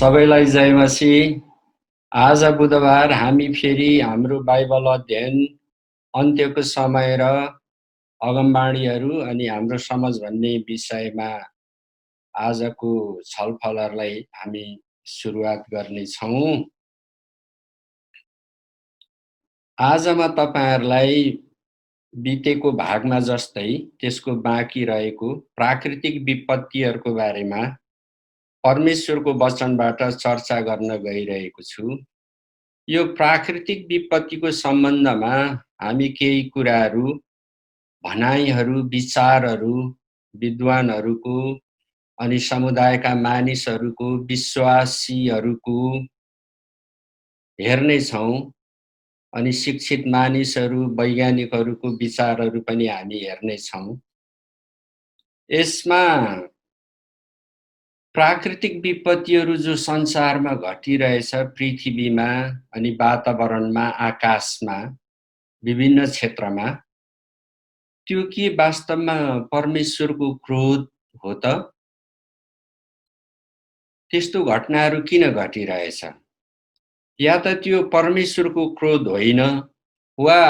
सबैलाई जय मसीह। आज बुधबार हामी फेरि हाम्रो बाइबल अध्ययन अन्त्यको समय र अगमबाणीहरू अनि हाम्रो समाज भन्ने विषयमा आजको छलफलहरूलाई हामी सुरुवात गर्नेछौँ। आज म तपाईहरुलाई बितेको भागमा जस्तै त्यसको बाँकी रहेको प्राकृतिक विपत्तिहरूको बारेमा परमेश्वरको वचनबाट चर्चा गर्न गइरहेको छु। यो प्राकृतिक विपत्तिको सम्बन्धमा हामी केही कुराहरू, भनाइहरू, विचारहरू विद्वानहरूको अनि समुदायका मानिसहरूको, विश्वासीहरूको हेर्नेछौँ अनि शिक्षित मानिसहरू, वैज्ञानिकहरूको विचारहरू पनि हामी हेर्नेछौँ। यसमा प्राकृतिक विपत्तिहरू जो संसारमा घटिरहेछ, पृथ्वीमा अनि वातावरणमा, आकाशमा, विभिन्न क्षेत्रमा, त्यो के वास्तवमा परमेश्वरको क्रोध हो त? त्यस्तो घटनाहरू किन घटिरहेछ? या त त्यो परमेश्वरको क्रोध होइन, वा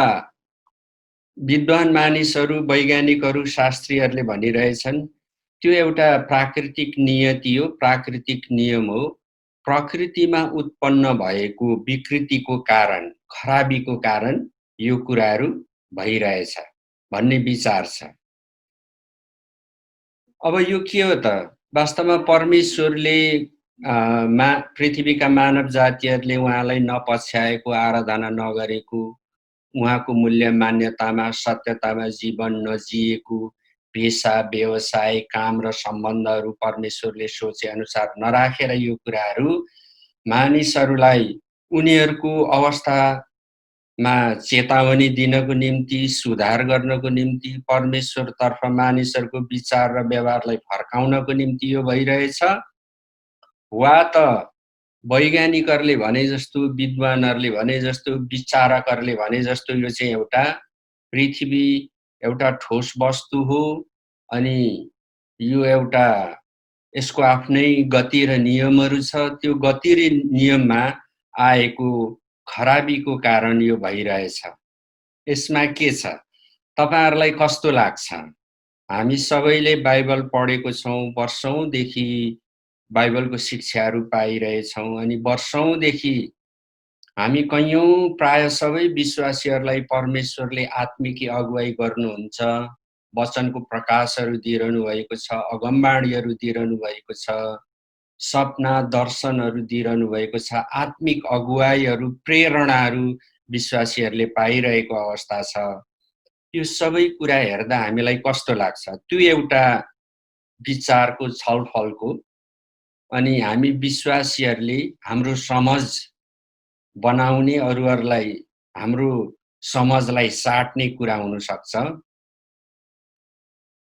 विद्वान मानिसहरू, वैज्ञानिकहरू, शास्त्रीहरूले भनिरहेछन् त्यो एउटा प्राकृतिक नियति हो, प्राकृतिक नियम हो। प्रकृतिमा उत्पन्न भएको विकृतिको कारण, खराबीको कारण यो कुराहरू भइरहेछ भन्ने विचार छ। अब यो के हो त? वास्तवमा परमेश्वरले पृथ्वीका मानव जातिहरूले उहाँलाई नपछ्याएको, आराधना नगरेको, उहाँको मूल्य मान्यतामा, सत्यतामा जीवन नजिएको, पेशा, व्यवसाय, काम र सम्बन्धहरू परमेश्वरले सोचे अनुसार नराखेर यो कुराहरू मानिसहरूलाई उनीहरूको अवस्थामा चेतावनी दिनको निम्ति, सुधार गर्नको निम्ति, परमेश्वरतर्फ मानिसहरूको विचार र व्यवहारलाई फर्काउनको निम्ति यो भइरहेछ, वा त वैज्ञानिकहरूले भने जस्तो, विद्वानहरूले भने जस्तो, विचारकहरूले भने जस्तो यो चाहिँ एउटा पृथ्वी एउटा ठोस वस्तु हो अनि यो एउटा यसको आफ्नै गति र नियमहरू छ, त्यो गति र नियममा आएको खराबीको कारण यो भइरहेछ। यसमा के छ? तपाईहरुलाई कस्तो लाग्छ? हामी सबैले बाइबल पढेको छौँ, वर्षौंदेखि बाइबलको शिक्षाहरू पाइरहेछौँ अनि वर्षौंदेखि हामी कैयौं प्राय सबै विश्वासीहरूलाई परमेश्वरले आत्मिक अगुवाई गर्नुहुन्छ, वचनको प्रकाशहरू दिइरहनु भएको छ, अगमबाणीहरू दिइरहनु भएको छ, सपना दर्शनहरू दिइरहनु भएको छ, आत्मिक अगुवाईहरू, प्रेरणाहरू विश्वासीहरूले पाइरहेको अवस्था छ। यो सबै कुरा हेर्दा हामीलाई कस्तो लाग्छ? त्यो एउटा विचारको छलफलको अनि हामी विश्वासीहरूले हाम्रो समझ बनाउने, अरूहरूलाई हाम्रो समझलाई साट्ने कुरा हुन सक्छ।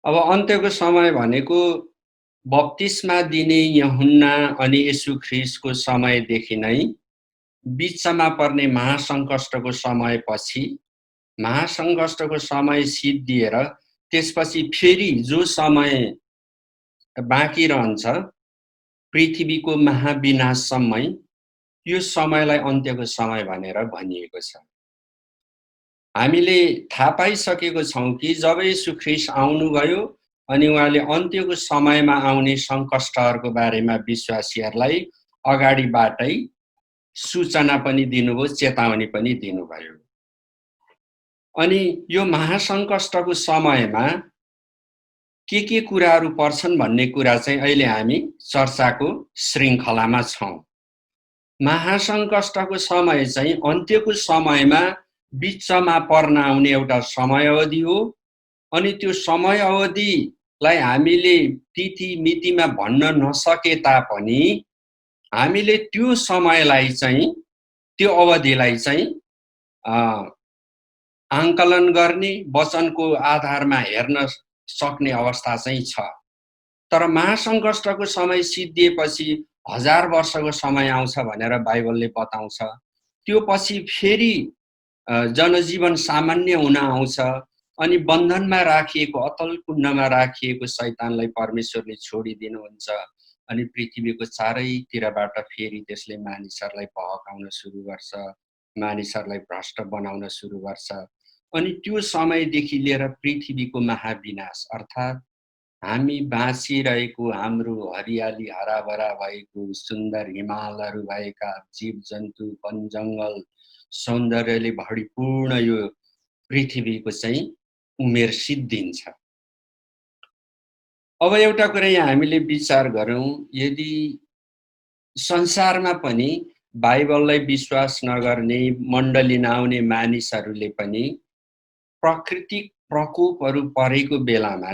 अब अन्त्यको समय भनेको बप्तिस्मा दिने यूहन्ना अनि येशू ख्रीष्टको समयदेखि नै बीचमा पर्ने महासङ्कष्टको समयपछि, महासङ्कष्टको समय सिद्धिएर त्यसपछि फेरि जो समय बाँकी रहन्छ पृथ्वीको महाविनाशसम्मै, यो समयलाई अन्त्यको समय भनेर भनिएको छ। हामीले थाहा पाइसकेको छौँ कि जब येशू ख्रीष्ट आउनुभयो अनि उहाँले अन्त्यको समयमा आउने सङ्कष्टहरूको बारेमा विश्वासीहरूलाई अगाडिबाटै सूचना पनि दिनुभयो, चेतावनी पनि दिनुभयो। अनि यो महासङ्कष्टको समयमा के कुराहरू पर्छन् भन्ने कुरा चाहिँ अहिले हामी चर्चाको श्रृङ्खलामा छौँ। महासङ्कष्टको समय चाहिँ अन्त्यको समयमा बीचमा पर्न आउने एउटा समय अवधि हो अनि त्यो समय अवधिलाई हामीले तिथि मितिमा भन्न नसके तापनि हामीले त्यो समयलाई चाहिँ, त्यो अवधिलाई चाहिँ आंकलन गर्ने, वचनको आधारमा हेर्न सक्ने अवस्था चाहिँ छ। तर महासङ्कष्टको समय सिद्धिएपछि 1000 वर्षको समय आउँछ भनेर बाइबलले बताउँछ। त्यो पछि फेरि जनजीवन सामान्य हुन आउँछ अनि बन्धनमा राखिएको, अतल कुण्डमा राखिएको शैतानलाई परमेश्वरले छोडिदिनुहुन्छ अनि पृथ्वीको चारैतिरबाट फेरि त्यसले मानिसहरूलाई बहकाउन सुरु गर्छ, मानिसहरूलाई भ्रष्ट बनाउन सुरु गर्छ। अनि त्यो समयदेखि लिएर पृथ्वीको महाविनाश अर्थात् हामी बाँचिरहेको हाम्रो हरियाली हराभरा भएको सुन्दर हिमालहरू भएका जीवजन्तु वनजङ्गल सौन्दर्यले भरिपूर्ण यो पृथ्वीको चाहिँ उमेर सिद्धिन्छ। अब एउटा कुरा यहाँ हामीले विचार गरौँ, यदि संसारमा पनि बाइबललाई विश्वास नगर्ने मण्डली नआउने मानिसहरूले पनि प्राकृतिक प्रकोपहरू परेको बेलामा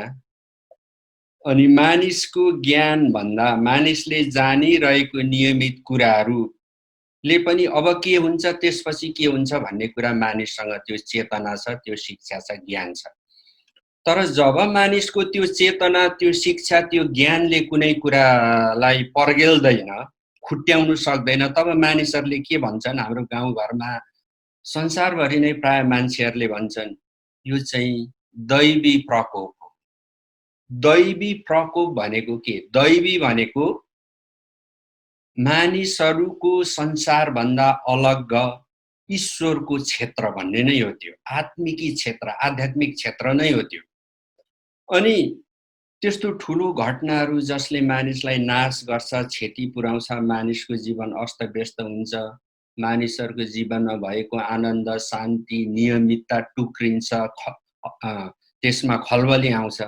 अनि मानिसको ज्ञान भन्दा मानिसले जानिरहेको नियमित कुराहरूले पनि अब के हुन्छ त्यसपछि के हुन्छ भन्ने कुरा मानिससँग त्यो चेतना छ, त्यो शिक्षा छ, ज्ञान छ। तर जब मानिसको त्यो चेतना, त्यो शिक्षा, त्यो ज्ञानले कुनै कुरालाई पर्गेल्दैन, खुट्याउनु सक्दैन, तब मानिसहरूले के भन्छन्? हाम्रो गाउँघरमा संसारभरि नै प्राय मान्छेहरूले भन्छन् यो चाहिँ दैवी प्रकोप हो। दैवी प्रकोप भनेको के? दैवी भनेको मानिसहरूको संसारभन्दा अलग ईश्वरको क्षेत्र भन्ने नै हो। त्यो आत्मिकी क्षेत्र, आध्यात्मिक क्षेत्र नै हो त्यो। अनि त्यस्तो ठुलो घटनाहरू जसले मानिसलाई नाश गर्छ, क्षति पुर्याउँछ, मानिसको जीवन अस्तव्यस्त हुन्छ, मानिसहरूको जीवनमा भएको आनन्द, शान्ति, नियमितता टुक्रिन्छ, त्यसमा खलबली आउँछ,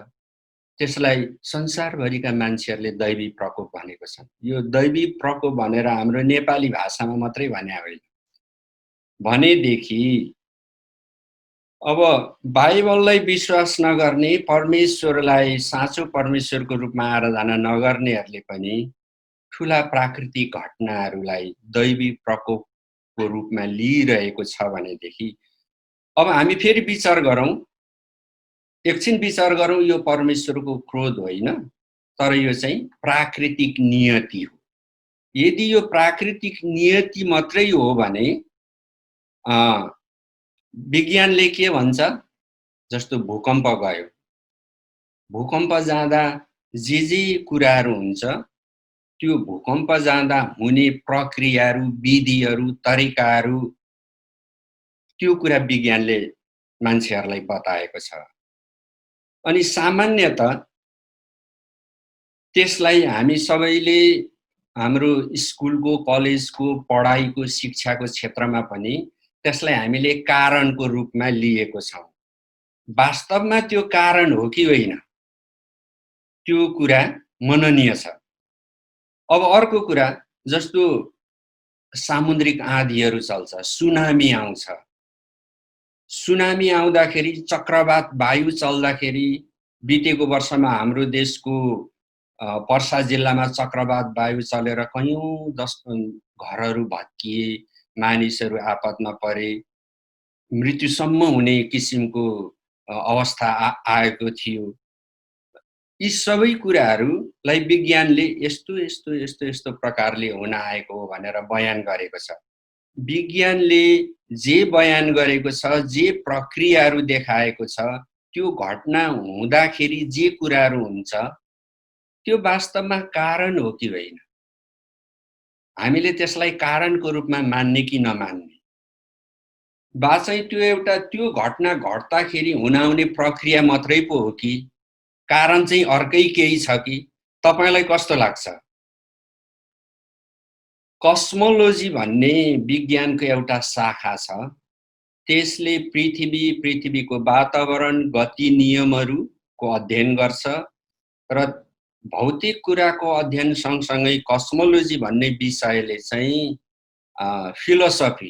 त्यसलाई संसारभरिका मान्छेहरूले दैवी प्रकोप भनेको छन्। यो दैवी प्रकोप भनेर हाम्रो नेपाली भाषामा मात्रै भने होइन। भनेदेखि अब बाइबललाई विश्वास नगर्ने, परमेश्वरलाई साँचो परमेश्वरको रूपमा आराधना नगर्नेहरूले पनि ठुला प्राकृतिक घटनाहरूलाई दैवी प्रकोपको रूपमा लिइरहेको छ भनेदेखि अब हामी फेरि विचार गरौँ, एकछिन विचार गरौँ, यो परमेश्वरको क्रोध होइन, तर यो चाहिँ प्राकृतिक नियति हो। यदि यो प्राकृतिक नियति मात्रै हो भने विज्ञानले के भन्छ? जस्तो भूकम्प गयो, भूकम्प जाँदा जे कुराहरू हुन्छ त्यो भूकम्प जाँदा हुने प्रक्रियाहरू, विधिहरू, तरिकाहरू, त्यो कुरा विज्ञानले मान्छेहरूलाई बताएको छ। अनि सामान्यतः त्यसलाई हामी सबैले हाम्रो स्कुलको, कलेजको, पढाइको, शिक्षाको क्षेत्रमा पनि त्यसलाई हामीले कारणको रूपमा लिएको छौँ। वास्तवमा त्यो कारण हो कि होइन, त्यो कुरा मननीय छ। अब अर्को कुरा, जस्तो सामुद्रिक आँधीहरू चल्छ, सुनामी आउँछ। सुनामी आउँदाखेरि, चक्रवात वायु चल्दाखेरि, बितेको वर्षमा हाम्रो देशको पर्सा जिल्लामा चक्रवात वायु चलेर कयौं घरहरू भत्किए, मानिसहरू आपतमा परे, मृत्युसम्म हुने किसिमको अवस्था आएको थियो। यी सबै कुराहरूलाई विज्ञानले यस्तो यस्तो यस्तो यस्तो प्रकारले हुन आएको हो भनेर बयान गरेको छ। विज्ञानले जे बयान गरेको छ, जे प्रक्रियाहरू देखाएको छ, त्यो घटना हुँदाखेरि जे कुराहरू हुन्छ त्यो वास्तवमा कारण हो कि होइन? हामीले त्यसलाई कारणको रूपमा मान्ने कि नमान्ने? वा चाहिँ त्यो घटना घट्दाखेरि हुन आउने प्रक्रिया मात्रै पो हो कि कारण चाहिँ अर्कै केही छ कि? तपाईलाई कस्तो लाग्छ? कस्मोलोजी भन्ने विज्ञानको एउटा शाखा छ। त्यसले पृथ्वीको वातावरण, गति नियमहरूको अध्ययन गर्छ र भौतिक कुराको अध्ययन सँगसँगै कस्मोलोजी भन्ने विषयले चाहिँ फिलोसफी,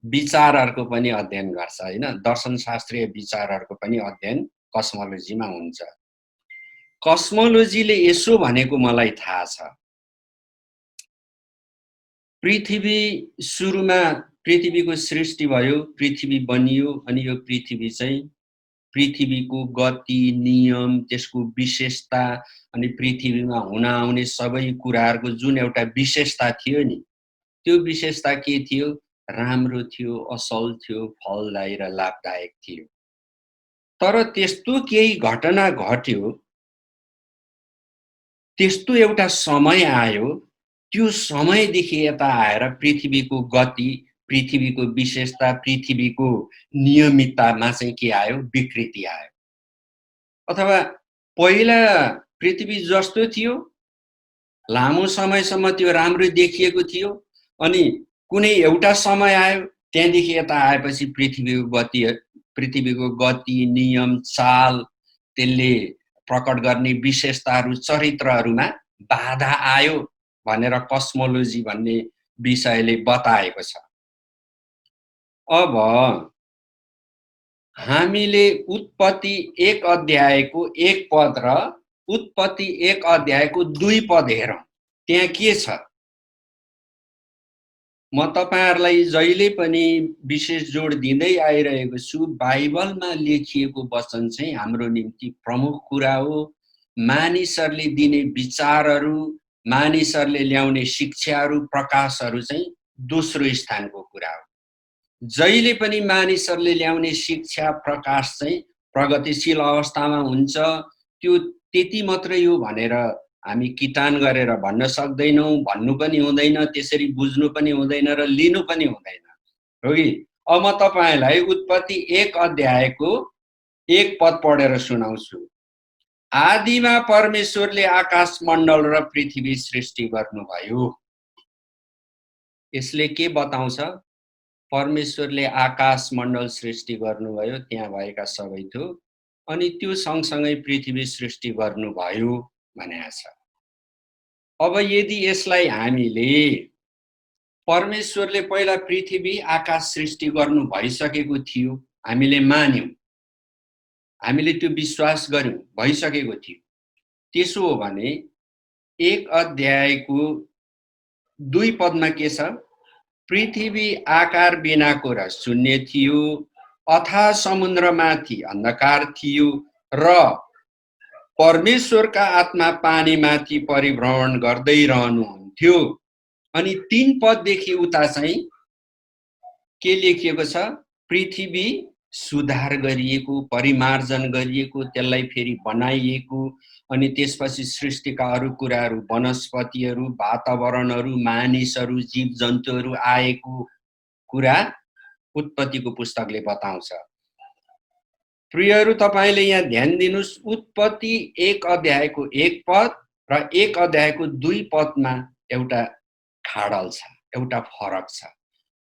विचारहरूको पनि अध्ययन गर्छ हैन? दर्शनशास्त्रीय विचारहरूको पनि अध्ययन कस्मोलोजीमा हुन्छ। कस्मोलोजीले यसो भनेको मलाई थाहा छ, पृथ्वी सुरुमा पृथ्वीको सृष्टि भयो, पृथ्वी बनियो, अनि यो पृथ्वी चाहिँ पृथ्वीको गति, नियम, त्यसको विशेषता अनि पृथ्वीमा हुन आउने सबै कुराहरूको जुन एउटा विशेषता थियो नि, त्यो विशेषता के थियो? राम्रो थियो, असल थियो, फलदायी र लाभदायक थियो। तर त्यस्तो केही घटना घट्यो त्यस्तो एउटा समय आयो, त्यो समयदेखि यता आएर पृथ्वीको गति, पृथ्वीको विशेषता, पृथ्वीको नियमिततामा चाहिँ के आयो? विकृति आयो। अथवा पहिला पृथ्वी जस्तो थियो, लामो समयसम्म त्यो राम्रो देखिएको थियो, अनि कुनै एउटा समय आयो, त्यहाँदेखि यता आएपछि पृथ्वीको गति, नियम, चाल, त्यसले प्रकट गर्ने विशेषताहरू, चरित्रहरूमा बाधा आयो भनेर कस्मोलोजी भन्ने विषयले बताएको छ। अब हामीले उत्पत्ति 1 अध्यायको 1 पद र उत्पत्ति 1 अध्यायको 2 पद हेरौँ। त्यहाँ के छ? म तपाईहरुलाई जहिले पनि विशेष जोड दिँदै आइरहेको छु, बाइबलमा लेखिएको वचन चाहिँ हाम्रो निम्ति प्रमुख कुरा हो। मानिसहरूले दिने विचारहरू, मानिसहरूले ल्याउने शिक्षाहरू, प्रकाशहरू चाहिँ दोस्रो स्थानको कुरा हो। जहिले पनि मानिसहरूले ल्याउने शिक्षा, प्रकाश चाहिँ प्रगतिशील अवस्थामा हुन्छ। त्यो त्यति मात्रै हो भनेर हामी किटान गरेर भन्न सक्दैनौँ, भन्नु पनि हुँदैन, त्यसरी बुझ्नु पनि हुँदैन र लिनु पनि हुँदैन, हो कि? अब म तपाईलाई उत्पत्ति 1 अध्यायको 1 पद पढेर सुनाउँछु। आदिमा परमेश्वरले आकाश मण्डल र पृथ्वी सृष्टि गर्नुभयो। यसले के बताउँछ? परमेश्वरले आकाश मण्डल सृष्टि गर्नुभयो, त्यहाँ भएका सबै थोक, अनि त्यो सँगसँगै पृथ्वी सृष्टि गर्नुभयो भनेको छ। अब यदि यसलाई हामीले परमेश्वरले पहिला पृथ्वी आकाश सृष्टि गर्नु भइसकेको थियो, हामीले मान्यौं, हामीले त्यो विश्वास गर्यौं, भइसकेको थियो, त्यसो हो भने 1 अध्यायको 2 पदमा के छ? पृथ्वी आकार बिनाको र शून्य थियो, अथाह समुद्रमाथि अन्धकार थियो र परमेश्वरका आत्मा पानीमाथि परिभ्रमण गर्दै रहनुहुन्थ्यो। अनि 3 पददेखि उता चाहिँ के लेखिएको छ? पृथ्वी सुधार गरिएको, परिमार्जन गरिएको, त्यसलाई फेरि बनाइएको, अनि त्यसपछि सृष्टिका अरू कुराहरू, वनस्पतिहरू, वातावरणहरू, मानिसहरू, जीवजन्तुहरू आएको कुरा उत्पत्तिको पुस्तकले बताउँछ। प्रियहरू, तपाईले यहाँ ध्यान दिनुस्, उत्पत्ति 1 अध्यायको 1 पद र 1 अध्यायको 2 पदमा एउटा खाडल छ, एउटा फरक छ।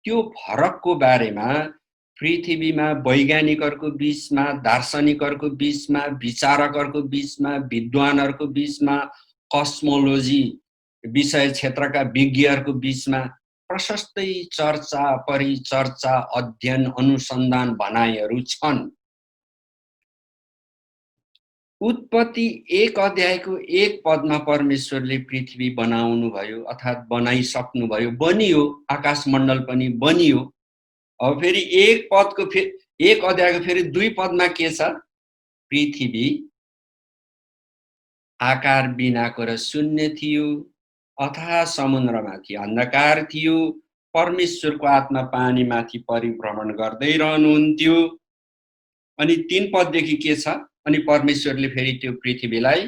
त्यो फरकको बारेमा पृथ्वीमा वैज्ञानिकहरूको बीचमा, दार्शनिकहरूको बीचमा, विचारकहरूको बीचमा, विद्वानहरूको बीचमा, कस्मोलोजी विषय क्षेत्रका विज्ञहरूको बीचमा प्रशस्तै चर्चा, परिचर्चा, अध्ययन, अनुसन्धान, भनाइहरू छन्। उत्पत्ति 1 अध्यायको 1 पदमा परमेश्वरले पृथ्वी बनाउनु भयो, अर्थात् बनाइसक्नु भयो, बनियो, आकाश मण्डल पनि बनियो। अब फेरि 1 अध्यायको फेरि 2 पदमा के छ? पृथ्वी आकार बिनाको र शून्य थियो, अथाह समुद्रमाथि अन्धकार थियो, परमेश्वरको आत्मा पानीमाथि परिभ्रमण गर्दै रहनुहुन्थ्यो। अनि 3 पददेखि के छ? अनि परमेश्वरले फेरि त्यो पृथ्वीलाई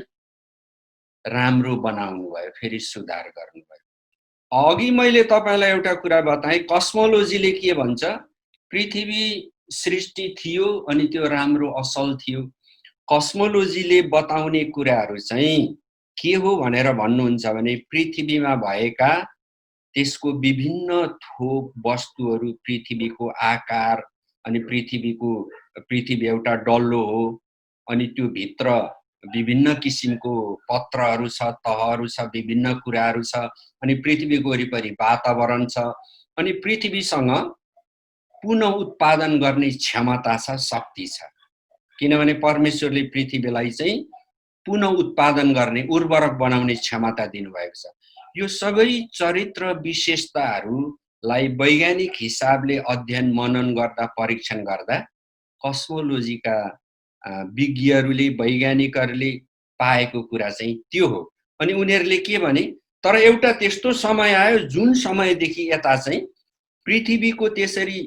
राम्रो बनाउनु भयो, फेरि सुधार गर्नुभयो। अघि मैले तपाईलाई एउटा कुरा बताएँ, कस्मोलोजीले के भन्छ? पृथ्वी सृष्टि थियो अनि त्यो राम्रो असल थियो। कस्मोलोजीले बताउने कुराहरू चाहिँ के हो भनेर भन्नुहुन्छ भने पृथ्वीमा भएका त्यसको विभिन्न थोक वस्तुहरू, पृथ्वीको आकार, अनि पृथ्वी एउटा डल्लो हो, अनि त्यो भित्र विभिन्न किसिमको पत्रहरू छ, तहहरू छ, विभिन्न कुराहरू छ, अनि पृथ्वीको वरिपरि वातावरण छ, अनि पृथ्वीसँग पुनः उत्पादन गर्ने क्षमता छ, शक्ति छ। किनभने परमेश्वरले पृथ्वीलाई चाहिँ पुनः उत्पादन गर्ने, उर्वरक बनाउने क्षमता दिनुभएको छ। यो सबै चरित्र विशेषताहरूलाई वैज्ञानिक हिसाबले अध्ययन, मनन गर्दा, परीक्षण गर्दा कस्मोलोजीका विज्ञहरूले, वैज्ञानिकहरूले पाएको कुरा चाहिँ त्यो हो। अनि उनीहरूले के भने, तर एउटा त्यस्तो समय आयो जुन समयदेखि यता चाहिँ पृथ्वीको त्यसरी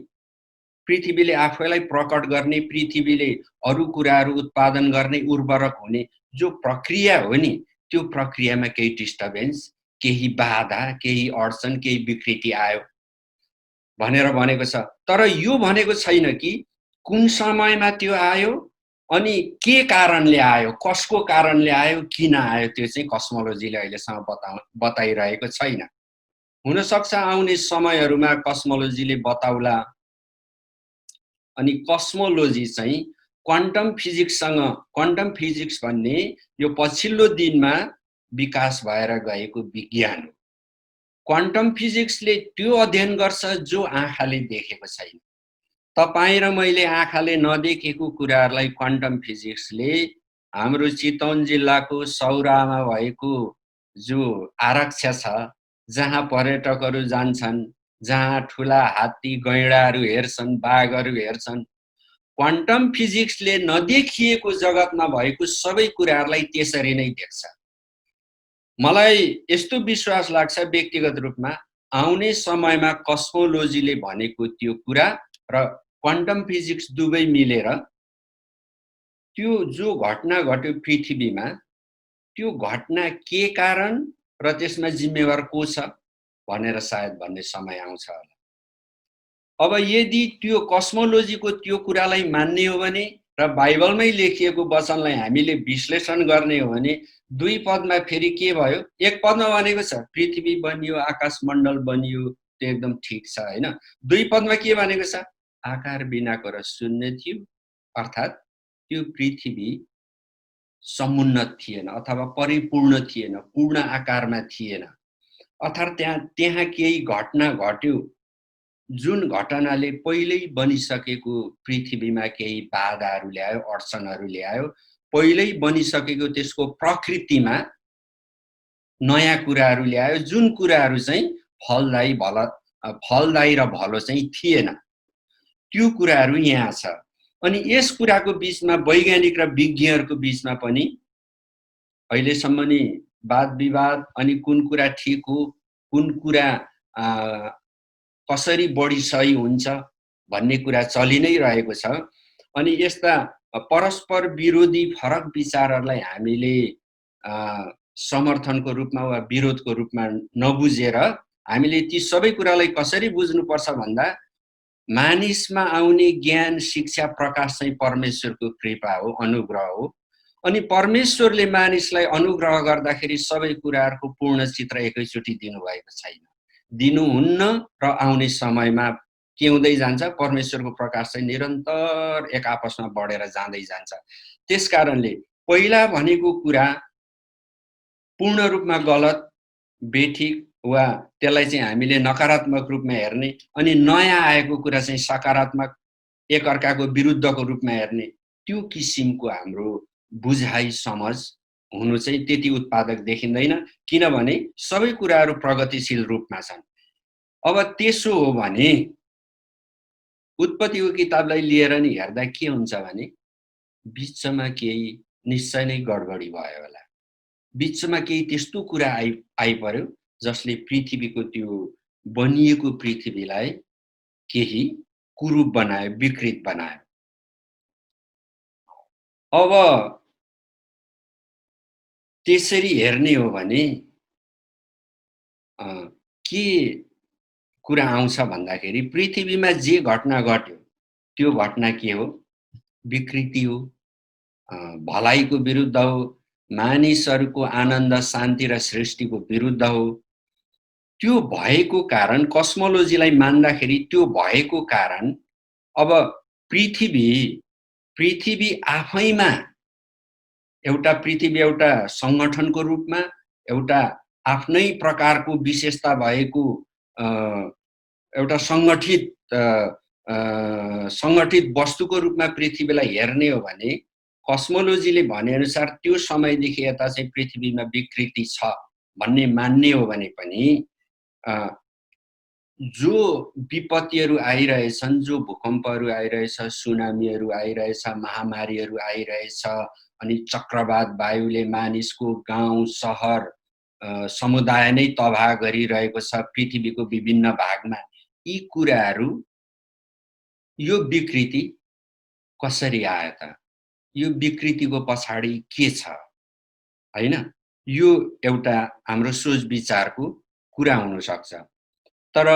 पृथ्वीले आफैलाई प्रकट गर्ने, पृथ्वीले अरू कुराहरू उत्पादन गर्ने, उर्वरक हुने जो प्रक्रिया हो नि, त्यो प्रक्रियामा केही डिस्टर्बेन्स, केही बाधा, केही अडचन, केही विकृति आयो भनेर भनेको छ। तर यो भनेको छैन कि कुन समयमा त्यो आयो अनि के कारणले आयो, कसको कारणले आयो, किन आयो, त्यो चाहिँ कस्मोलोजीले अहिलेसम्म बताइरहेको छैन। हुनसक्छ आउने समयहरूमा कस्मोलोजीले बताउला। अनि कस्मोलोजी चाहिँ क्वान्टम फिजिक्स भन्ने यो पछिल्लो दिनमा विकास भएर गएको विज्ञान हो। क्वान्टम फिजिक्सले त्यो अध्ययन गर्छ जो आँखाले देखेको छैन। तपाईँ र मैले आँखाले नदेखेको कुराहरूलाई क्वान्टम फिजिक्सले हाम्रो चितवन जिल्लाको सौरामा भएको जो आरक्ष छ, जहाँ पर्यटकहरू जान्छन्, जहाँ ठुला हात्ती गैँडाहरू हेर्छन्, बाघहरू हेर्छन्, क्वान्टम फिजिक्सले नदेखिएको जगतमा भएको सबै कुराहरूलाई त्यसरी नै देख्छ। मलाई यस्तो विश्वास लाग्छ व्यक्तिगत रूपमा, आउने समयमा कस्मोलोजीले भनेको त्यो कुरा र क्वान्टम फिजिक्स दुवै मिलेर त्यो जो घटना घट्यो पृथ्वीमा, त्यो घटना के कारण र त्यसमा जिम्मेवार को छ भनेर सायद भन्ने समय आउँछ होला। अब यदि त्यो कस्मोलोजीको त्यो कुरालाई मान्ने हो भने र बाइबलमै लेखिएको वचनलाई हामीले विश्लेषण गर्ने हो भने दुई पदमा फेरि के भयो? एक पदमा भनेको छ पृथ्वी बनियो, आकाशमण्डल बनियो, त्यो एकदम ठिक छ हैन। दुई पदमा के भनेको छ? आकार बिनाको र शून्य थियो, अर्थात् त्यो पृथ्वी समुन्नत थिएन अथवा परिपूर्ण थिएन, पूर्ण आकारमा थिएन। अर्थात् त्यहाँ केही घटना घट्यो जुन घटनाले पहिल्यै बनिसकेको पृथ्वीमा केही बाधाहरू ल्यायो, अडचनहरू ल्यायो। पहिल्यै बनिसकेको त्यसको प्रकृतिमा नयाँ कुराहरू ल्यायो, जुन कुराहरू चाहिँ फलदायी र भलो चाहिँ थिएन। त्यो कुराहरू यहाँ छ। अनि यस कुराको बीचमा वैज्ञानिक र विज्ञहरूको बीचमा पनि अहिलेसम्म नि वाद विवाद, अनि कुन कुरा ठिक हो, कुन कुरा कसरी बढी सही हुन्छ भन्ने कुरा चलि नै रहेको छ। अनि यस्ता परस्पर विरोधी फरक विचारहरूलाई हामीले समर्थनको रूपमा वा विरोधको रूपमा नबुझेर हामीले ती सबै कुरालाई कसरी बुझ्नुपर्छ भन्दा मानिसमा आउने ज्ञान, शिक्षा, प्रकाश चाहिँ परमेश्वरको कृपा हो, अनुग्रह हो। अनि परमेश्वरले मानिसलाई अनुग्रह गर्दाखेरि सबै कुराहरूको पूर्ण चित्र एकैचोटि दिनुभएको छैन, दिनुहुन्न र आउने समयमा के हुँदै जान्छ? परमेश्वरको प्रकाश चाहिँ निरन्तर एक आपसमा बढेर जाँदै जान्छ। त्यसकारणले पहिला भनेको कुरा पूर्ण रूपमा गलत, बेठिक वा त्यसलाई चाहिँ हामीले नकारात्मक रूपमा हेर्ने, अनि नयाँ आएको कुरा चाहिँ सकारात्मक, एकअर्काको विरुद्धको रूपमा हेर्ने, त्यो किसिमको हाम्रो बुझाइ समझ हुनु चाहिँ त्यति उत्पादक देखिँदैन, किनभने सबै कुराहरू प्रगतिशील रूपमा छन्। अब त्यसो हो भने उत्पत्तिको किताबलाई लिएर नि हेर्दा के हुन्छ भने बिचमा केही निश्चय नै गडबडी भयो होला। बिचमा केही त्यस्तो कुरा आइपर्यो जसले पृथ्वीको त्यो बनिएको पृथ्वीलाई केही कुरूप बनायो, विकृत बनायो। अब त्यसरी हेर्ने हो भने के कुरा आउँछ भन्दाखेरि पृथ्वीमा जे घटना घट्यो त्यो घटना के हो? विकृति हो, भलाइको विरुद्ध हो, मानिसहरूको आनन्द, शान्ति र सृष्टिको विरुद्ध हो। त्यो भएको कारण कस्मोलोजीलाई मान्दाखेरि त्यो भएको कारण अब पृथ्वी आफैमा पृथ्वी एउटा सङ्गठनको रूपमा, एउटा आफ्नै प्रकारको विशेषता भएको एउटा सङ्गठित वस्तुको रूपमा पृथ्वीलाई हेर्ने हो भने कस्मोलोजीले भनेअनुसार त्यो समयदेखि यता चाहिँ पृथ्वीमा विकृति छ भन्ने मान्ने हो भने पनि जो विपत्तिहरू आइरहेछन्, जो भूकम्पहरू आइरहेछ, सुनामीहरू आइरहेछ, महामारीहरू आइरहेछ, अनि चक्रवात वायुले मानिसको गाउँ, सहर, समुदाय नै तबाह गरिरहेको छ पृथ्वीको विभिन्न भागमा। यी कुराहरू, यो विकृति कसरी आयो त? यो विकृतिको पछाडि के छ? हैन? यो एउटा हाम्रो सोच विचारको कुरा हुन सक्छ। तर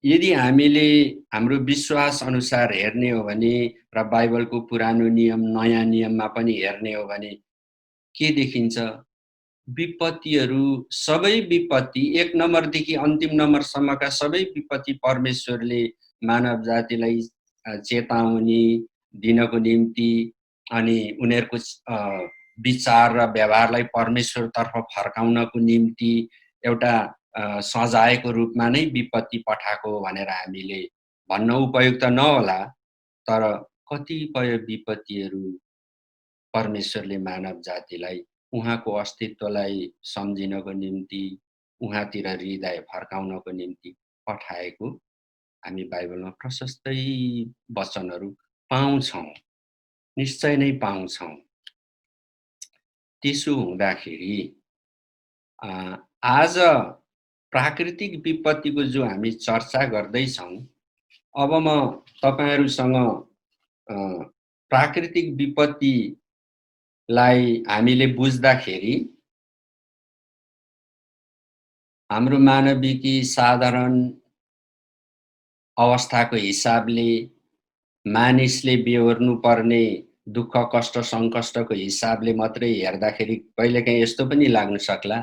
यदि हामीले हाम्रो विश्वास अनुसार हेर्ने हो भने र बाइबलको पुरानो नियम नयाँ नियममा पनि हेर्ने हो भने के देखिन्छ? विपत्तिहरू सबै विपत्ति एक नम्बरदेखि अन्तिम नम्बरसम्मका सबै विपत्ति परमेश्वरले मानव जातिलाई चेतावनी दिनको निम्ति अनि उनीहरूको विचार र व्यवहारलाई परमेश्वरतर्फ फर्काउनको निम्ति एउटा सजायको रूपमा नै विपत्ति पठाएको भनेर हामीले भन्न उपयुक्त नहोला। तर कतिपय विपत्तिहरू परमेश्वरले मानव जातिलाई उहाँको अस्तित्वलाई सम्झिनको निम्ति उहाँतिर हृदय फर्काउनको निम्ति पठाएको हामी बाइबलमा प्रशस्तै वचनहरू पाउँछौँ, निश्चय नै पाउँछौँ। त्यसो हुँदाखेरि आज प्राकृतिक विपत्तिको जो हामी चर्चा गर्दैछौँ, अब म तपाईहरुसँग प्राकृतिक विपत्तिलाई हामीले बुझ्दाखेरि हाम्रो मानविकी साधारण अवस्थाको हिसाबले मानिसले बेहोर्नु पर्ने दुःख कष्ट सङ्कष्टको हिसाबले मात्रै हेर्दाखेरि कहिलेकाहीँ यस्तो पनि लाग्न सक्ला,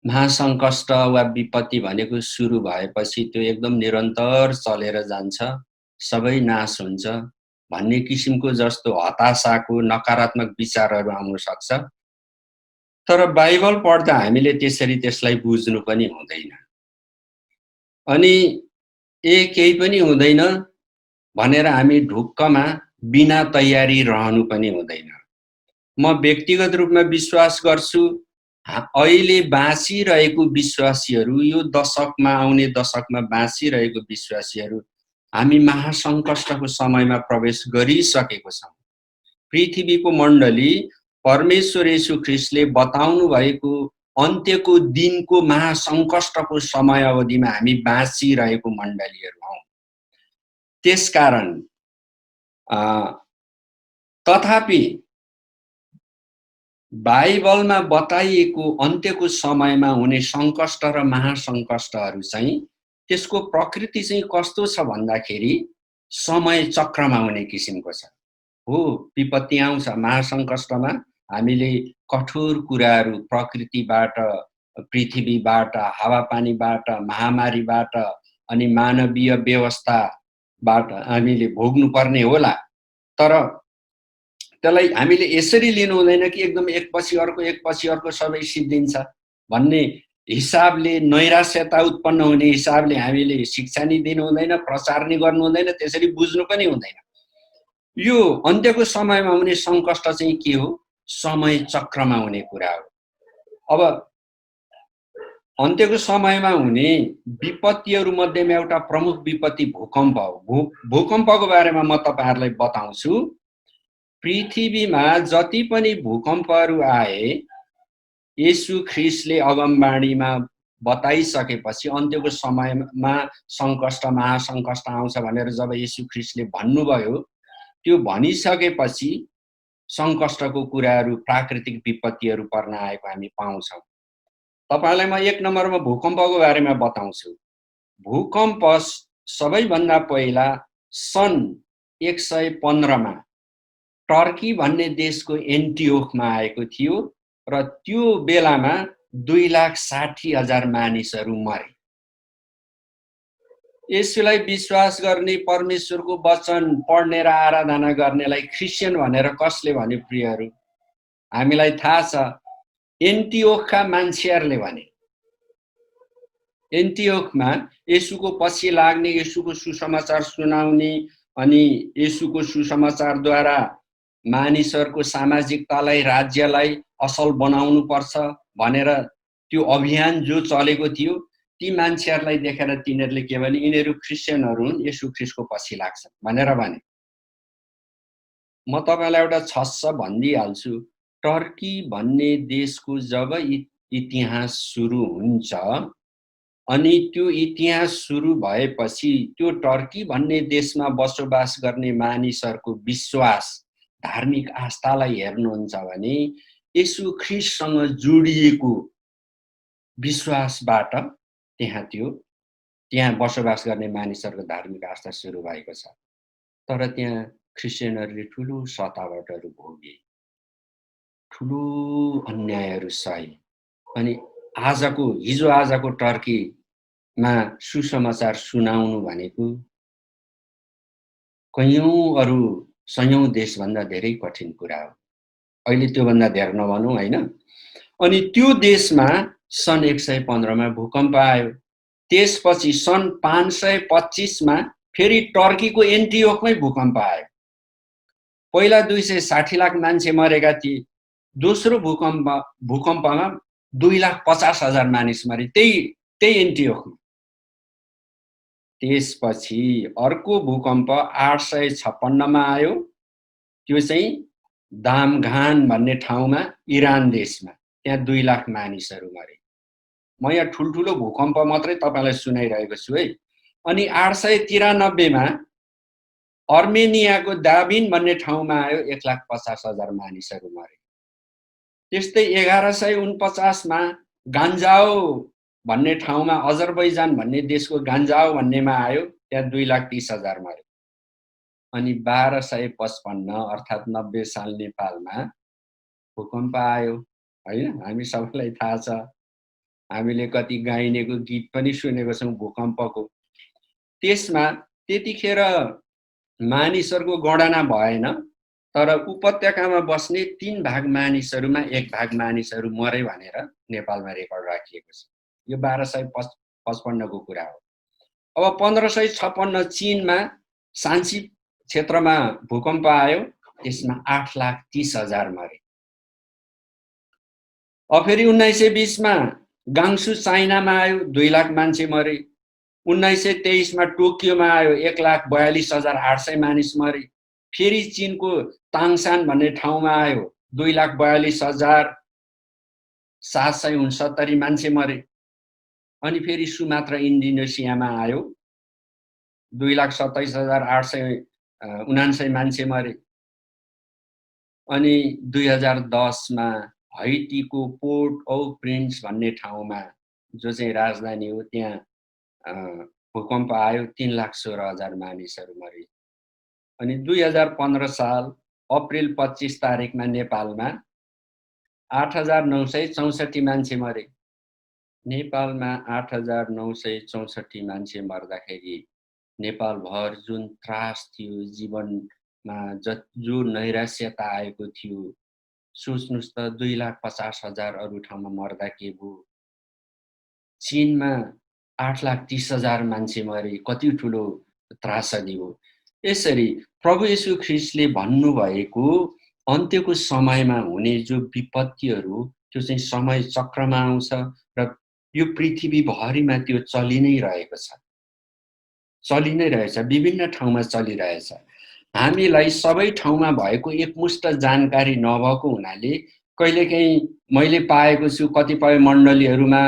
महासङ्कष्ट वा विपत्ति भनेको सुरु भएपछि त्यो एकदम निरन्तर चलेर जान्छ, सबै नाश हुन्छ भन्ने किसिमको जस्तो हताशाको नकारात्मक विचारहरू आउन सक्छ। तर बाइबल पढ्दा हामीले त्यसरी त्यसलाई बुझ्नु पनि हुँदैन। अनि केही पनि हुँदैन भनेर हामी ढुक्कमा बिना तयारी रहनु पनि हुँदैन। म व्यक्तिगत रूपमा विश्वास गर्छु अहिले बाँचिरहेको विश्वासीहरू, यो दशकमा आउने दशकमा बाँचिरहेको विश्वासीहरू हामी महासङ्कष्टको समयमा प्रवेश गरिसकेको छौँ। पृथ्वीको मण्डली परमेश्वर येशू ख्रीष्टले बताउनु भएको अन्त्यको दिनको महासङ्कष्टको समय अवधिमा हामी बाँचिरहेको मण्डलीहरू हौँ। त्यसकारण तथापि बाइबलमा बताइएको अन्त्यको समयमा हुने सङ्कष्ट र महासङ्कष्टहरू चाहिँ त्यसको प्रकृति चाहिँ कस्तो छ भन्दाखेरि समय चक्रमा हुने किसिमको छ। हो, विपत्ति आउँछ महासङ्कष्टमा, हामीले कठोर कुराहरू प्रकृतिबाट, पृथ्वीबाट, हावापानीबाट, महामारीबाट अनि मानवीय व्यवस्थाबाट हामीले भोग्नुपर्ने होला। तर त्यसलाई हामीले यसरी लिनु हुँदैन कि एकदम एकपछि अर्को सबै सिद्धिन्छ भन्ने हिसाबले, नैराश्यता उत्पन्न हुने हिसाबले हामीले शिक्षा नि दिनु हुँदैन, प्रचार नि गर्नु हुँदैन, त्यसरी बुझ्नु पनि हुँदैन। यो अन्त्यको समयमा हुने सङ्कष्ट चाहिँ के हो? समय चक्रमा हुने कुरा हो। अब अन्त्यको समयमा हुने विपत्तिहरू मध्येमा एउटा प्रमुख विपत्ति भूकम्प हो। भूकम्पको बारेमा म तपाईहरुलाई बताउँछु। पृथ्वीमा जति पनि भूकम्पहरू आए, येशू ख्रीष्टले अगमबाणीमा बताइसकेपछि अन्त्यको समयमा सङ्कष्ट महासङ्कष्ट आउँछ भनेर जब येशू ख्रीष्टले भन्नुभयो, त्यो भनिसकेपछि सङ्कष्टको कुराहरू, प्राकृतिक विपत्तिहरू पर्न आएको हामी पाउँछौँ। तपाईलाई म एक नम्बरमा भूकम्पको बारेमा बताउँछु। भूकम्प सबैभन्दा पहिला सन् 115 मा टर्की भन्ने देशको एन्टिओखमा आएको थियो र त्यो बेलामा 2,60,000 मानिसहरू मरे। यसलाई विश्वास गर्ने, परमेश्वरको वचन पढ्ने र आराधना गर्नेलाई ख्रिस्चियन भनेर कसले भन्यो प्रियहरू? हामीलाई थाहा छ, एन्टिओखका मान्छेहरूले भने। एन्टिओखमा येशूको पछि लाग्ने, येशूको सुसमाचार सुनाउने अनि येशूको सुसमाचारद्वारा मानिसहरूको सामाजिकतालाई, राज्यलाई असल बनाउनु पर्छ भनेर त्यो अभियान जो चलेको थियो, ती मान्छेहरूलाई देखेर तिनीहरूले के भने यिनीहरू ख्रिस्चियनहरू हुन्, येशू ख्रीष्टको पछि लाग्छन् भनेर भने। म तपाईलाई एउटा छस्स भनिदिइहाल्छु, टर्की भन्ने देशको जब इतिहास सुरु हुन्छ अनि त्यो इतिहास सुरु भएपछि त्यो टर्की भन्ने देशमा बसोबास गर्ने मानिसहरूको विश्वास, धार्मिक आस्थालाई हेर्नुहुन्छ भने येशू ख्रीष्टसँग जोडिएको विश्वासबाट त्यहाँ बसोबास गर्ने मानिसहरूको धार्मिक आस्था सुरु भएको छ। तर त्यहाँ क्रिस्चियनहरूले ठुलो सतावटहरू भोगे, ठुलो अन्यायहरू सहे। अनि हिजो आजको टर्कीमा सुसमाचार सुनाउनु भनेको कैयौं सयौं देशभन्दा धेरै कठिन कुरा हो। अहिले त्योभन्दा धेर नभनौँ होइन। अनि त्यो देशमा सन् 115 मा भूकम्प आयो। त्यसपछि सन् 525 मा फेरि टर्कीको एन्टियोकमै भूकम्प आयो। पहिला 260 लाख मान्छे मरेका थिए। दोस्रो भूकम्पमा 2,50,000 मानिस मरे त्यही एन्टियोकमा। त्यसपछि अर्को भूकम्प 856 मा आयो। त्यो चाहिँ दामघान भन्ने ठाउँमा इरान देशमा। त्यहाँ 2 लाख मानिसहरू मरे। म यहाँ ठुल्ठुलो भूकम्प मात्रै तपाईलाई सुनाइरहेको छु है। अनि 893 मा अर्मेनियाको दाबिन भन्ने ठाउँमा आयो। 1,50,000 मानिसहरू मरे। त्यस्तै 1149 मा गान्जाओ भन्ने ठाउँमा अजरबैजान भन्ने देशको गान्जाओ भन्नेमा आयो। त्यहाँ 2,30,000 मरे। अनि 1255 अर्थात् 90 साल नेपालमा भूकम्प आयो हैन। हामी सबैलाई थाहा छ। हामीले कति गाइनेको गीत पनि सुनेको छौँ भूकम्पको। त्यसमा त्यतिखेर मानिसहरूको गणना भएन, तर उपत्यकामा बस्ने 3 भाग मानिसहरूमा 1 भाग मानिसहरू मरे भनेर नेपालमा रेकर्ड राखिएको छ। यो 1255 को कुरा हो। अब 1556 चीनमा सान्सी क्षेत्रमा भूकम्प आयो। त्यसमा 8,30,000 मरे। अब फेरि 1920 मा गाङ्सु चाइनामा आयो। 2 लाख मान्छे मरे। 1923 मा टोकियोमा आयो। 1,42,800 मानिस मरे। फेरि चीनको ताङसान भन्ने ठाउँमा आयो। 2,42,769 मान्छे मरे। अनि फेरि सुमात्रा इन्डोनेसियामा आयो। 2,27,879 मान्छे मरे। अनि 2010 मा हैटीको पोर्ट ओ प्रिन्स भन्ने ठाउँमा, जो चाहिँ राजधानी हो, त्यहाँ भूकम्प आयो। 3,16,000 मानिसहरू मरे। अनि 2015 साल अप्रिल 25 तारिखमा नेपालमा 8,964 मान्छे मरे। नेपालमा 8,964 मान्छे मर्दाखेरि नेपालभर जुन त्रास थियो, जीवनमा जो नैराश्यता आएको थियो, सोच्नुस् त 2,50,000 अरू ठाउँमा मर्दा के भयो। चीनमा 8,30,000 मान्छे मरे। कति ठुलो त्रासदी हो। यसरी प्रभु येशू ख्रीष्टले भन्नुभएको अन्त्यको समयमा हुने जो विपत्तिहरू, त्यो चाहिँ समय चक्रमा आउँछ र यो पृथ्वीभरिमा त्यो चलि नै रहेको छ। चलि नै रहेछ। विभिन्न ठाउँमा चलिरहेछ। हामीलाई सबै ठाउँमा भएको एकमुष्ट जानकारी नभएको हुनाले कहिलेकाहीँ मैले पाएको छु कतिपय मण्डलीहरूमा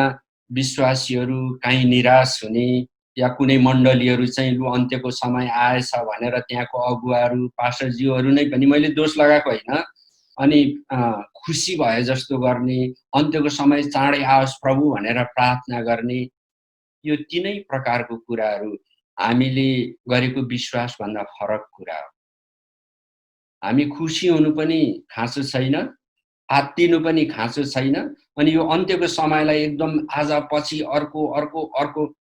विश्वासीहरू काहीँ निराश हुने, या कुनै मण्डलीहरू चाहिँ लु अन्त्यको समय आएछ भनेर त्यहाँको अगुवाहरू पास्टरज्यूहरू नै पनि, मैले दोष लगाएको होइन, अनि खुसी भए जस्तो गर्ने, अन्त्यको समय चाँडै आओस् प्रभु भनेर प्रार्थना गर्ने, यो तीनै प्रकारको कुराहरू हामीले गरेको विश्वासभन्दा फरक कुरा हो। हामी खुसी हुनु पनि खाँचो छैन, आत्तिनु पनि खाँचो छैन, अनि यो अन्त्यको समयलाई एकदम आज पछि अर्को अर्को अर्को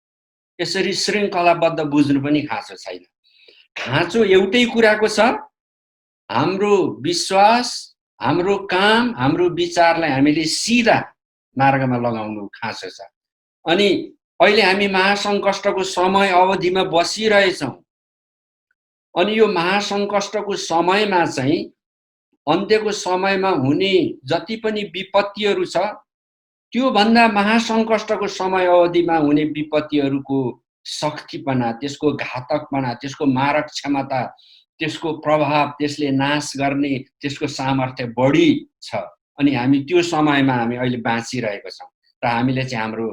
यसरी श्रृङ्खलाबद्ध बुझ्नु पनि खाँचो छैन। खाँचो एउटै कुराको छ, हाम्रो विश्वास, हाम्रो काम, हाम्रो विचारलाई हामीले सिधा मार्गमा लगाउनु खाँचो छ। अनि अहिले हामी महासङ्कष्टको समय अवधिमा बसिरहेछौँ। अनि यो महासङ्कष्टको समयमा चाहिँ अन्त्यको समयमा हुने जति पनि विपत्तिहरू छ, त्यो भन्दा महासङ्कष्टको समय अवधिमा हुने विपत्तिहरूको शक्तिपना, त्यसको घातकपना, त्यसको मारक क्षमता, त्यसको प्रभाव, त्यसले नाश गर्ने त्यसको सामर्थ्य बढी छ। अनि हामी त्यो समयमा हामी अहिले बाँचिरहेको छौँ र हामीले चाहिँ हाम्रो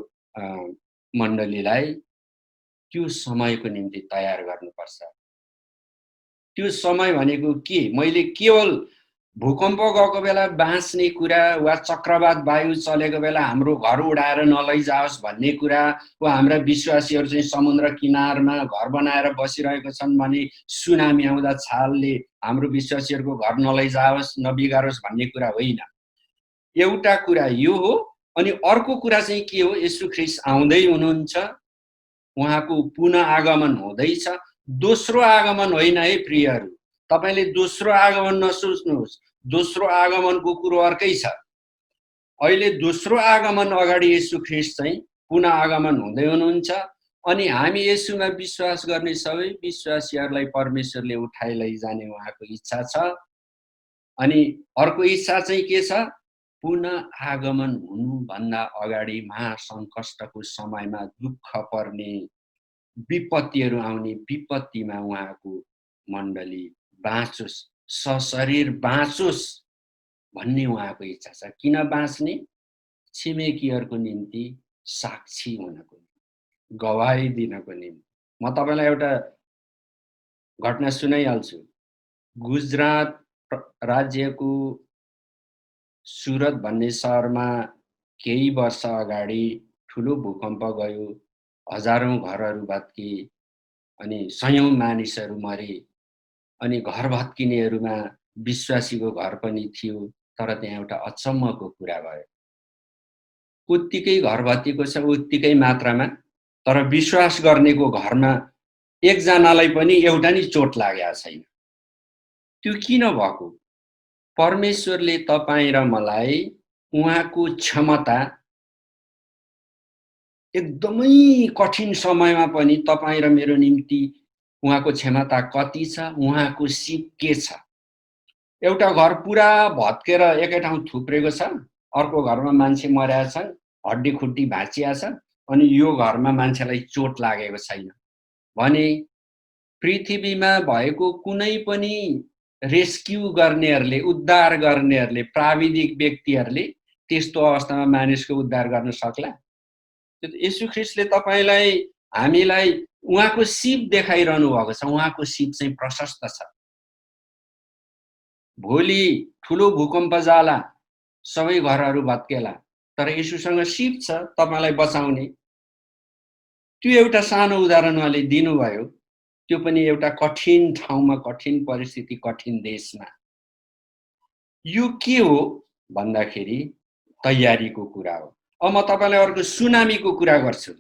मण्डलीलाई त्यो समयको निम्ति तयार गर्नुपर्छ। त्यो समय भनेको के? मैले केवल भूकम्प गएको बेला बाँच्ने कुरा वा चक्रवात वायु चलेको बेला हाम्रो घर उडाएर नलैजाओस् भन्ने कुरा वा हाम्रा विश्वासीहरू चाहिँ समुद्र किनारमा घर बनाएर बसिरहेको छन् भने सुनामी आउँदा छालले हाम्रो विश्वासीहरूको घर नलैजाओस् नबिगारोस् भन्ने कुरा होइन। एउटा कुरा यो हो। अनि अर्को कुरा चाहिँ के हो, येशू ख्रीष्ट आउँदै हुनुहुन्छ, उहाँको पुनः आगमन हुँदैछ। दोस्रो आगमन होइन है प्रियहरू, तपाईले दोस्रो आगमन नसोच्नुहोस्। दोस्रो आगमनको कुरो अर्कै छ। अहिले दोस्रो आगमन अगाडि येशू ख्रीष्ट चाहिँ पुनः आगमन हुँदै हुनुहुन्छ अनि हामी येशूमा विश्वास गर्ने सबै विश्वासीहरूलाई परमेश्वरले उठाइ लैजाने उहाँको इच्छा छ। अनि अर्को इच्छा चाहिँ के छ, पुनः आगमन हुनुभन्दा अगाडि महासङ्कष्टको समयमा दुःख पर्ने, विपत्तिहरू आउने, विपत्तिमा उहाँको मण्डली बाँचोस्, सशरीर बाँचोस् भन्ने उहाँको इच्छा छ। किन बाँच्ने? छिमेकीहरूको निम्ति साक्षी हुनको निम्ति, गवाही दिनको निम्ति। म तपाईलाई एउटा घटना सुनाइहाल्छु। गुजरात राज्यको सुरत भन्ने सहरमा केही वर्ष अगाडि ठुलो भूकम्प गयो, हजारौं घरहरू भत्के अनि सयौं मानिसहरू मरे। अनि घर भत्किनेहरूमा विश्वासीको घर पनि थियो। तर त्यहाँ एउटा अचम्मको कुरा भयो। उत्तिकै घर भत्किएको छ, उत्तिकै मात्रामा, तर विश्वास गर्नेको घरमा एकजनालाई पनि एउटा नि चोट लागेको छैन। त्यो किन भएको? परमेश्वरले तपाईं र मलाई उहाँको क्षमता एकदमै कठिन समयमा पनि तपाईं र मेरो निम्ति उहाँको क्षमता कति छ, उहाँको सिप के छ। एउटा घर पुरा भत्केर एकै ठाउँ थुप्रेको छ, अर्को घरमा मान्छे मरेका छन्, हड्डी खुड्डी भाँचिया छ, अनि यो घरमा मान्छेलाई चोट लागेको छैन भने पृथ्वीमा भएको कुनै पनि रेस्क्यु गर्नेहरूले, उद्धार गर्नेहरूले, प्राविधिक व्यक्तिहरूले त्यस्तो अवस्थामा मानिसको उद्धार गर्न सक्ला? येशू ख्रीष्टले तपाईलाई हामीलाई उहाँको सिप देखाइरहनु भएको छ। उहाँको सिप चाहिँ प्रशस्त छ। भोलि ठुलो भूकम्प जाला, सबै घरहरू भत्केला, तर येशूसँग सिप छ तपाईलाई बचाउने। त्यो एउटा सानो उदाहरण उहाँले दिनुभयो, त्यो पनि एउटा कठिन ठाउँमा, कठिन परिस्थिति, कठिन देशमा। यो के हो भन्दाखेरि तयारीको कुरा हो। अब म तपाईलाई अर्को सुनामीको कुरा गर्छु।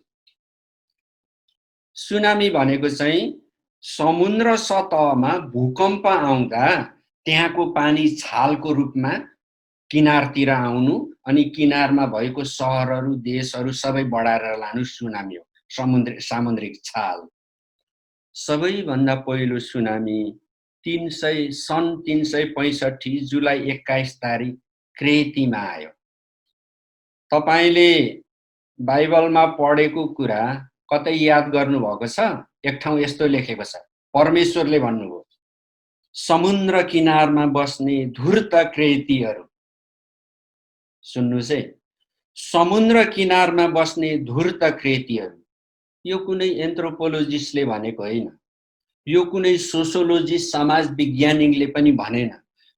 सुनामी भनेको चाहिँ समुद्र सतहमा भूकम्प आउँदा त्यहाँको पानी छालको रूपमा किनारतिर आउनु अनि किनारमा भएको सहरहरू, देशहरू सबै बढाएर लानु सुनामी हो। सामुद्रिक छाल। सबैभन्दा पहिलो सुनामी सन् 365 जुलाई 21 तारिक क्रेतीमा आयो। तपाईले बाइबलमा पढेको कुरा कतै याद गर्नुभएको छ? एक ठाउँ यस्तो लेखेको छ, परमेश्वरले भन्नुभयो, समुद्र किनारमा बस्ने धूर्त क्रेतीहरू, सुन्नुस् है, समुद्र किनारमा बस्ने धूर्त क्रेतीहरू। यो कुनै एन्थ्रोपोलोजिस्टले भनेको होइन, यो कुनै सोसियोलोजिस्ट, समाज विज्ञानीले पनि भनेन,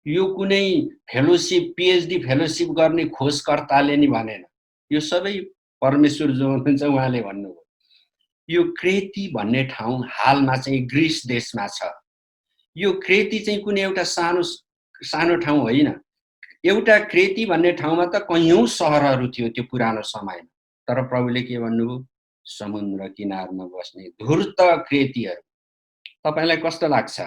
यो कुनै फेलोशिप, पीएचडी फेलोशिप गर्ने खोजकर्ताले नि भनेन। यो सबै परमेश्वर जो हुनुहुन्छ उहाँले भन्नुभयो। यो क्रेती भन्ने ठाउँ हालमा चाहिँ ग्रीस देशमा छ। यो क्रेती चाहिँ कुनै एउटा सानो ठाउँ होइन। एउटा क्रेती भन्ने ठाउँमा त कैयौं सहरहरू थियो त्यो पुरानो समयमा। तर प्रभुले के भन्नुभयो? समुद्र किनारमा बस्ने धूर्त क्रेतीहरू। तपाईलाई कस्तो लाग्छ?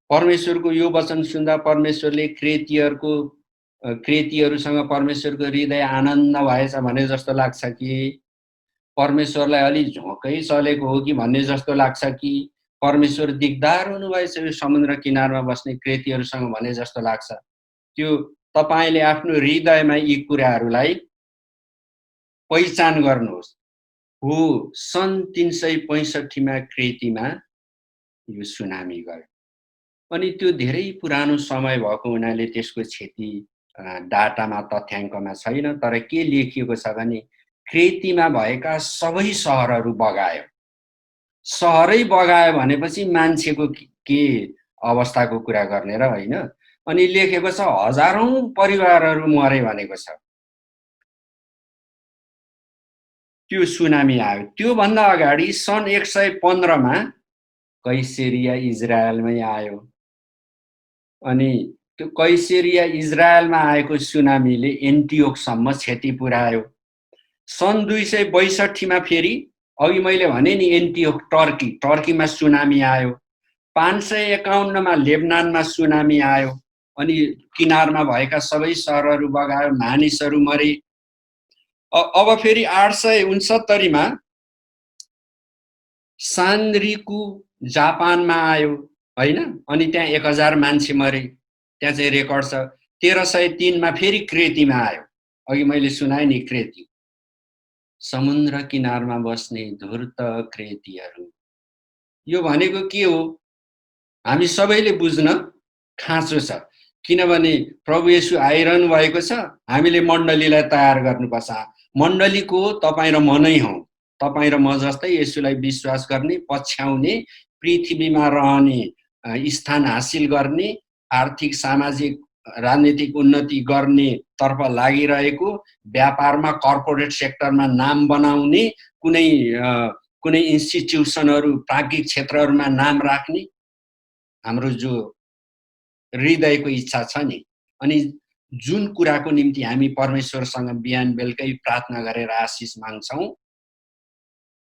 परमेश्वरको यो वचन सुन्दा परमेश्वरले क्रेतीहरूसँग परमेश्वरको हृदय आनन्द भएछ भने जस्तो लाग्छ कि परमेश्वरलाई अलि झोकै चलेको हो कि भन्ने जस्तो लाग्छ कि परमेश्वर दिगदार हुनुभएछ यो समुद्र किनारमा बस्ने क्रेतीहरूसँग भने जस्तो लाग्छ? त्यो तपाईले आफ्नो हृदयमा यी कुराहरूलाई पहिचान गर्नुहोस्। हो, सन् 365 मा क्रेतीमा यो सुनामी गयो। अनि त्यो धेरै पुरानो समय भएको हुनाले त्यसको क्षति डाटामा, तथ्याङ्कमा छैन। तर के लेखिएको छ भने क्रेतीमा भएका सबै सहरहरू बगायो। सहरै बगायो भनेपछि मान्छेको के अवस्थाको कुरा गर्ने र होइन। अनि लेखेको छ हजारौं परिवारहरू मरे भनेको छ। त्यो सुनामी आयो। त्योभन्दा अगाडि सन् 115 मा कैसेरिया इजरायलमै आयो। अनि त्यो कैसेरिया इजरायलमा आएको सुनामीले एन्टियोकसम्म क्षति पुर्यायो। सन् 262 मा फेरि अघि मैले भने नि एन्टियोक टर्कीमा सुनामी आयो। 551 मा लेबनानमा सुनामी आयो। अनि किनारमा भएका सबै सहरहरू बगायो, मानिसहरू मरे। अब फेरि 869 मा सान्रीकु जापानमा आयो हैन। अनि त्यहाँ 1000 मान्छे मरे। त्यहाँ चाहिँ रेकर्ड छ। 1303 मा फेरि क्रेतीमा आयो। अघि मैले सुनाएँ नि क्रेती। समुद्र किनारमा बस्ने धूर्त क्रेतीहरू। यो भनेको के हो? हामी सबैले बुझ्न खाँचो छ। किनभने प्रभु येशू आइरहनु भएको छ। हामीले मण्डलीलाई तयार गर्नुपर्छ। मण्डलीको तपाईँ र म नै हौं। तपाईँ र म जस्तै येशूलाई विश्वास गर्ने, पछ्याउने, पृथ्वीमा रहने, स्थान हासिल गर्ने, आर्थिक सामाजिक राजनीतिक उन्नति गर्ने तर्फ लागिरहेको, व्यापारमा कर्पोरेट सेक्टरमा नाम बनाउने, कुनै इन्स्टिट्युसनहरू प्राज्ञिक क्षेत्रहरूमा नाम राख्ने, हाम्रो जो हृदयको इच्छा छ नि। अनि जुन कुराको निम्ति हामी परमेश्वरसँग बिहान बेलुकै प्रार्थना गरेर आशिष माग्छौं,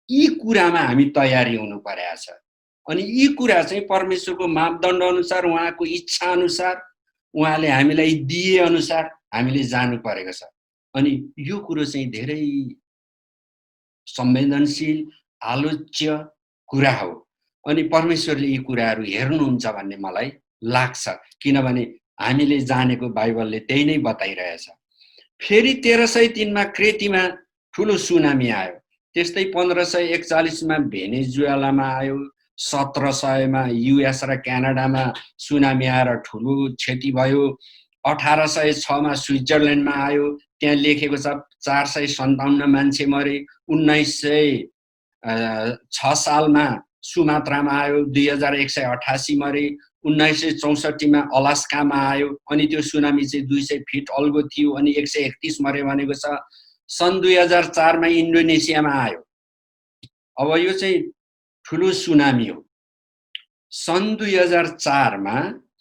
यी कुरामा हामी तयारी हुनु पर्या छ। अनि यी कुरा चाहिँ परमेश्वरको मापदण्ड अनुसार, उहाँको इच्छा अनुसार, उहाँले हामीलाई दिए अनुसार हामीले जानु परेको छ। अनि यो कुरो चाहिँ धेरै संवेदनशील, आलोच्य कुरा हो। अनि परमेश्वरले यी कुराहरू हेर्नुहुन्छ भन्ने मलाई लाग्छ। किनभने हामीले जानेको बाइबलले त्यही नै बताइरहेछ। फेरि 1303 मा क्रेतीमा ठुलो सुनामी आयो। त्यस्तै 1541 मा भेनेजुएलामा आयो। 1700 मा युएस र क्यानाडामा सुनामी आएर ठुलो क्षति भयो। 1806 मा स्विट्जरल्यान्डमा आयो। त्यहाँ लेखेको छ 457 मान्छे मरे। 1906 सालमा सुमात्रामा आयो। 2188 मरे। 1964 मा अलास्कामा आयो। अनि त्यो सुनामी चाहिँ 200 फिट अल्गो थियो। अनि 131 मरे भनेको छ। सन् 2004 मा इन्डोनेसियामा आयो। अब यो चाहिँ ठुलो सुनामी हो। सन् 2004 मा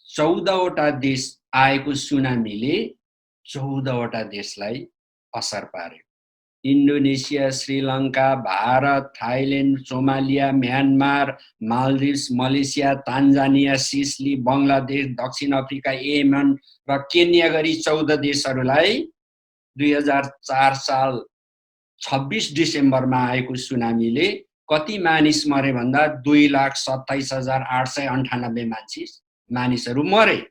14 वटा देश आएको सुनामीले 14 वटा देशलाई असर पार्यो। Indonesia, Sri Lanka, Bharat, Thailand, Somalia, Myanmar, Maldives, Malaysia, Tanzania, Sicily, Bangladesh, दक्षिण अफ्रिका, येमन र केन्या गरी 14 देशहरूलाई 2004 साल 26 डिसेम्बरमा आएको सुनामीले कति मानिस मरे भन्दा 2,27,898 मानिसहरू मरे।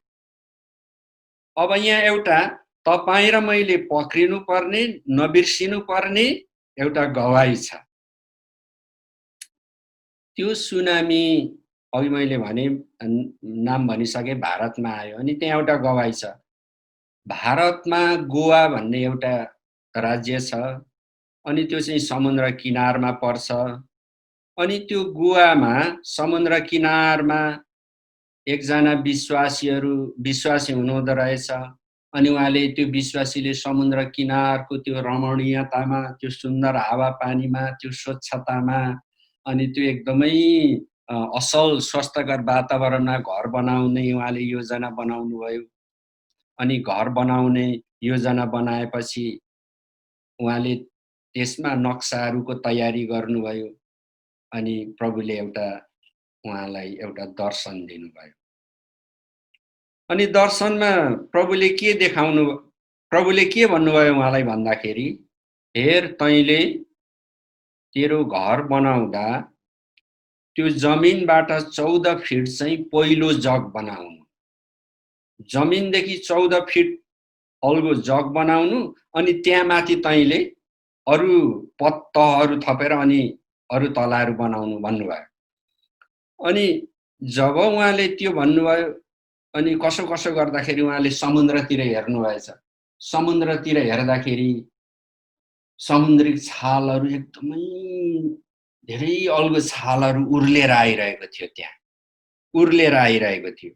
अब यहाँ एउटा तपाईँ र मैले पक्रिनु पर्ने, नबिर्सिनु पर्ने एउटा गवाई छ। त्यो सुनामी अघि मैले भने नाम भनिसके भारतमा आयो। अनि त्यहाँ एउटा गवाई छ। भारतमा गोवा भन्ने एउटा राज्य छ। अनि त्यो चाहिँ समुद्र किनारमा पर्छ। अनि त्यो गोवामा समुद्र किनारमा एकजना विश्वासी हुनुहुँदो रहेछ। अनि उहाँले त्यो विश्वासीले समुद्र किनारको त्यो रमणीयतामा, त्यो सुन्दर हावापानीमा, त्यो स्वच्छतामा, अनि त्यो एकदमै असल स्वस्थकर वातावरणमा घर बनाउने उहाँले योजना बनाउनु भयो। अनि घर बनाउने योजना बनाएपछि उहाँले त्यसमा नक्साहरूको तयारी गर्नुभयो। अनि प्रभुले उहाँलाई एउटा दर्शन दिनुभयो। अनि दर्शनमा प्रभुले के भन्नुभयो उहाँलाई भन्दाखेरि, हेर तैँले तेरो घर बनाउँदा त्यो जमिनबाट 14 फिट चाहिँ पहिलो जग बनाउनु। जमिनदेखि 14 फिट अल्गो जग बनाउनु। अनि त्यहाँ माथि तैँले अरू तहहरू थपेर अनि अरू तलाहरू बनाउनु भन्नुभयो। अनि जब उहाँले त्यो भन्नुभयो, अनि कसो गर्दाखेरि उहाँले समुद्रतिर हेर्नुभएछ। समुद्रतिर हेर्दाखेरि समुद्री छालहरू एकदमै धेरै अल्गो छालहरू उर्लेर आइरहेको थियो। त्यहाँ उर्लेर आइरहेको थियो।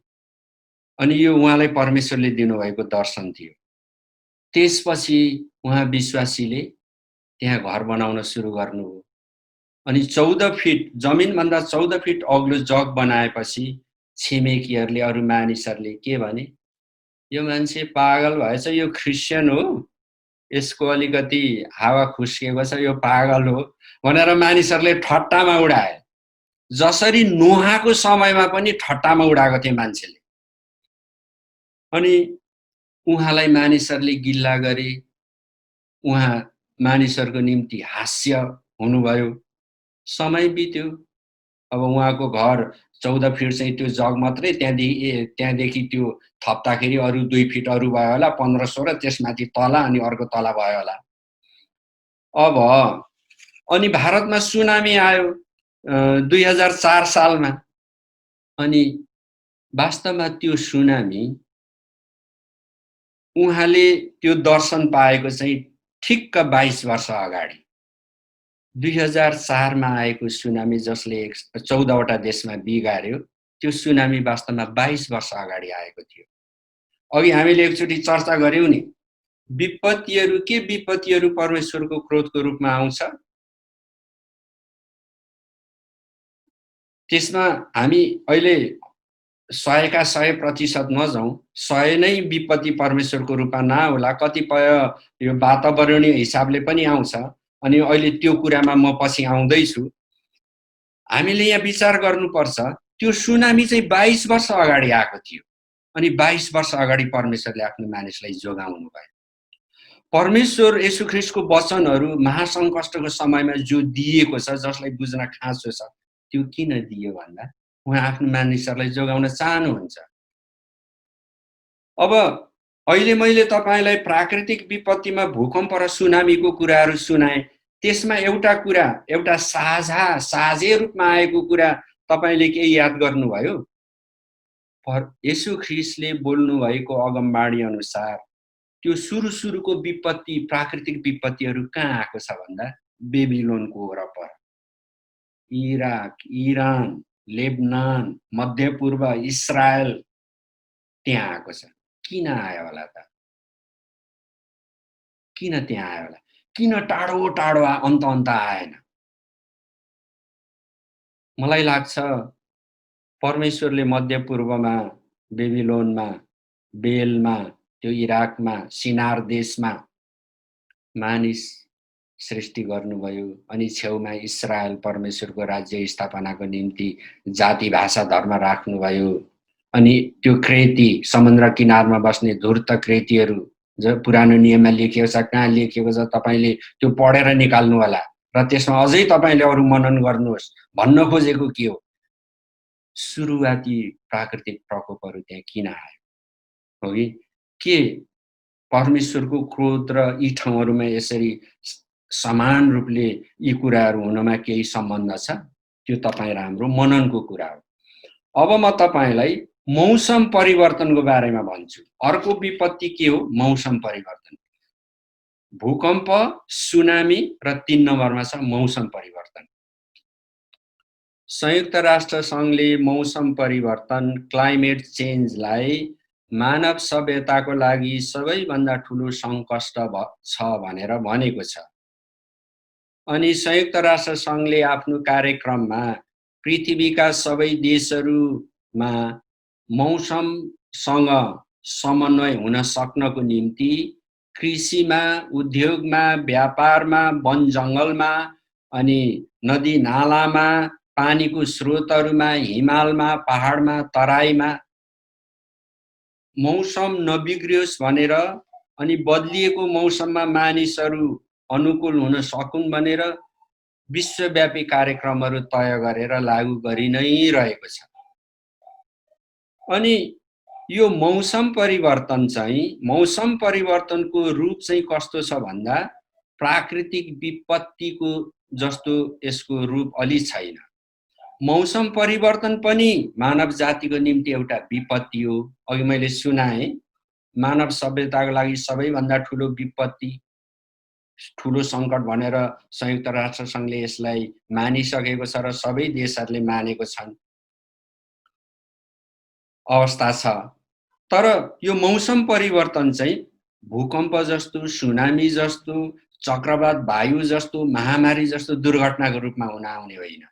अनि यो उहाँलाई परमेश्वरले दिनुभएको दर्शन थियो। त्यसपछि उहाँ विश्वासीले त्यहाँ घर बनाउन सुरु गर्नुभयो। अनि 14 फिट जमिनभन्दा 14 फिट अग्लो जग बनाएपछि छिमेकीहरूले अरू मानिसहरूले के भने, यो मान्छे पागल भएछ, यो क्रिस्चियन हो, यसको अलिकति हावा खुस्किएको छ, यो पागल हो भनेर मानिसहरूले ठट्टामा उडाए। जसरी नोहाको समयमा पनि ठट्टामा उडाएको थिए मान्छेले। अनि उहाँलाई मानिसहरूले गिल्ला गरे, उहाँ मानिसहरूको निम्ति हास्य हुनुभयो। समय बित्यो। अब उहाँको घर 14 फिट चाहिँ त्यो जग मात्रै, त्यहाँदेखि त्यो थप्दाखेरि अरू 2 फिट अरू भयो होला, 1500 र त्यसमाथि तला अनि अर्को तला भयो होला। अब अनि भारतमा सुनामी आयो 2004 सालमा। अनि वास्तवमा त्यो सुनामी उहाँले त्यो दर्शन पाएको चाहिँ ठिक्क 22 वर्ष अगाडि 2004 मा आएको सुनामी, जसले 14 वटा देशमा बिगार्यो, त्यो सुनामी वास्तवमा 22 वर्ष अगाडि आएको थियो। अघि हामीले एकचोटि चर्चा गर्यौं नि, विपत्तिहरू के विपत्तिहरू परमेश्वरको क्रोधको रूपमा आउँछ, त्यसमा हामी अहिले 100% नजाउँ, 100 नै विपत्ति परमेश्वरको रूपमा नहोला, कतिपय यो वातावरणीय हिसाबले पनि आउँछ। अनि अहिले त्यो कुरामा म पछि आउँदैछु। हामीले यहाँ विचार गर्नुपर्छ, त्यो सुनामी चाहिँ 22 वर्ष अगाडि आएको थियो। अनि 22 वर्ष अगाडि परमेश्वरले आफ्नो मानिसलाई जोगाउनु भयो। परमेश्वर येशू ख्रीष्टको वचनहरू महासङ्कष्टको समयमा जो दिएको छ, जसलाई बुझ्न खाँचो छ, त्यो किन दियो भन्दा उहाँ आफ्नो मानिसहरूलाई जोगाउन चाहनुहुन्छ। अब अहिले मैले तपाईलाई प्राकृतिक विपत्तिमा भूकम्प र सुनामीको कुराहरू सुनाएँ। त्यसमा एउटा कुरा, एउटा साझे रूपमा आएको कुरा तपाईले के याद गर्नुभयो? येशू ख्रीष्टले बोल्नु भएको अगमबाणी अनुसार त्यो सुरुको विपत्ति, प्राकृतिक विपत्तिहरू कहाँ आएको छ भन्दा बेबिलोनको वरपर, इराक, इरान, लेबनान, मध्यपूर्व, इस्रायल त्यहाँ आएको छ। किन आयो होला त? किन त्यहाँ आयो होला? किन टाढो टाढो अन्त आएन? मलाई लाग्छ परमेश्वरले मध्यपूर्वमा, बेबिलोनमा, बेलमा, त्यो इराकमा, सिनार देशमा मानिस सृष्टि गर्नुभयो। अनि छेउमा इस्रायल परमेश्वरको राज्य स्थापनाको निम्ति जाति भाषा धर्म राख्नुभयो। अनि त्यो क्रेती, समुद्र किनारमा बस्ने धूर्त क्रेतीहरू, जो पुरानो नियममा लेखिएको छ, कहाँ लेखिएको छ तपाईले त्यो पढेर निकाल्नु होला र त्यसमा अझै तपाईले अरू मनन गर्नुहोस्। भन्न खोजेको के हो? सुरुवाती प्राकृतिक प्रकोपहरू त्यहाँ किन आयो? हो कि के परमेश्वरको क्रोध र यी ठाउँहरूमा यसरी समान रूपले यी कुराहरू हुनमा केही सम्बन्ध छ? त्यो तपाईँ राम्रो मननको कुरा हो। अब म तपाईलाई मौसम परिवर्तनको बारेमा भन्छु। अर्को विपत्ति के हो? मौसम परिवर्तन। भूकम्प, सुनामी र 3 नम्बरमा छ मौसम परिवर्तन। संयुक्त राष्ट्र सङ्घले मौसम परिवर्तन, क्लाइमेट चेन्जलाई मानव सभ्यताको लागि सबैभन्दा ठुलो सङ्कष्ट छ भनेर भनेको छ। अनि संयुक्त राष्ट्र सङ्घले आफ्नो कार्यक्रममा पृथ्वीका सबै देशहरूमा मौसमसँग समन्वय हुन सक्नको निम्ति कृषिमा, उद्योगमा, व्यापारमा, वन जङ्गलमा, अनि नदी नालामा, पानीको स्रोतहरूमा, हिमालमा, पहाडमा, तराईमा मौसम नबिग्रियोस् भनेर, अनि बदलिएको मौसममा मानिसहरू अनुकूल हुन सकुन् भनेर विश्वव्यापी कार्यक्रमहरू तय गरेर लागू गरि नै रहेको छ। अनि यो मौसम परिवर्तन चाहिँ, मौसम परिवर्तनको रूप चाहिँ कस्तो छ भन्दा प्राकृतिक विपत्तिको जस्तो यसको रूप अलि छैन। मौसम परिवर्तन पनि मानव जातिको निम्ति एउटा विपत्ति हो। अघि मैले सुनाएँ, मानव सभ्यताको लागि सबैभन्दा ठुलो विपत्ति, ठुलो सङ्कट भनेर संयुक्त राष्ट्र सङ्घले यसलाई मानिसकेको छ र सबै देशहरूले मानेको छन् अवस्था छ। तर यो मौसम परिवर्तन चाहिँ भूकम्प जस्तो, सुनामी जस्तो, चक्रवात वायु जस्तो, महामारी जस्तो दुर्घटनाको रूपमा हुन आउने होइन।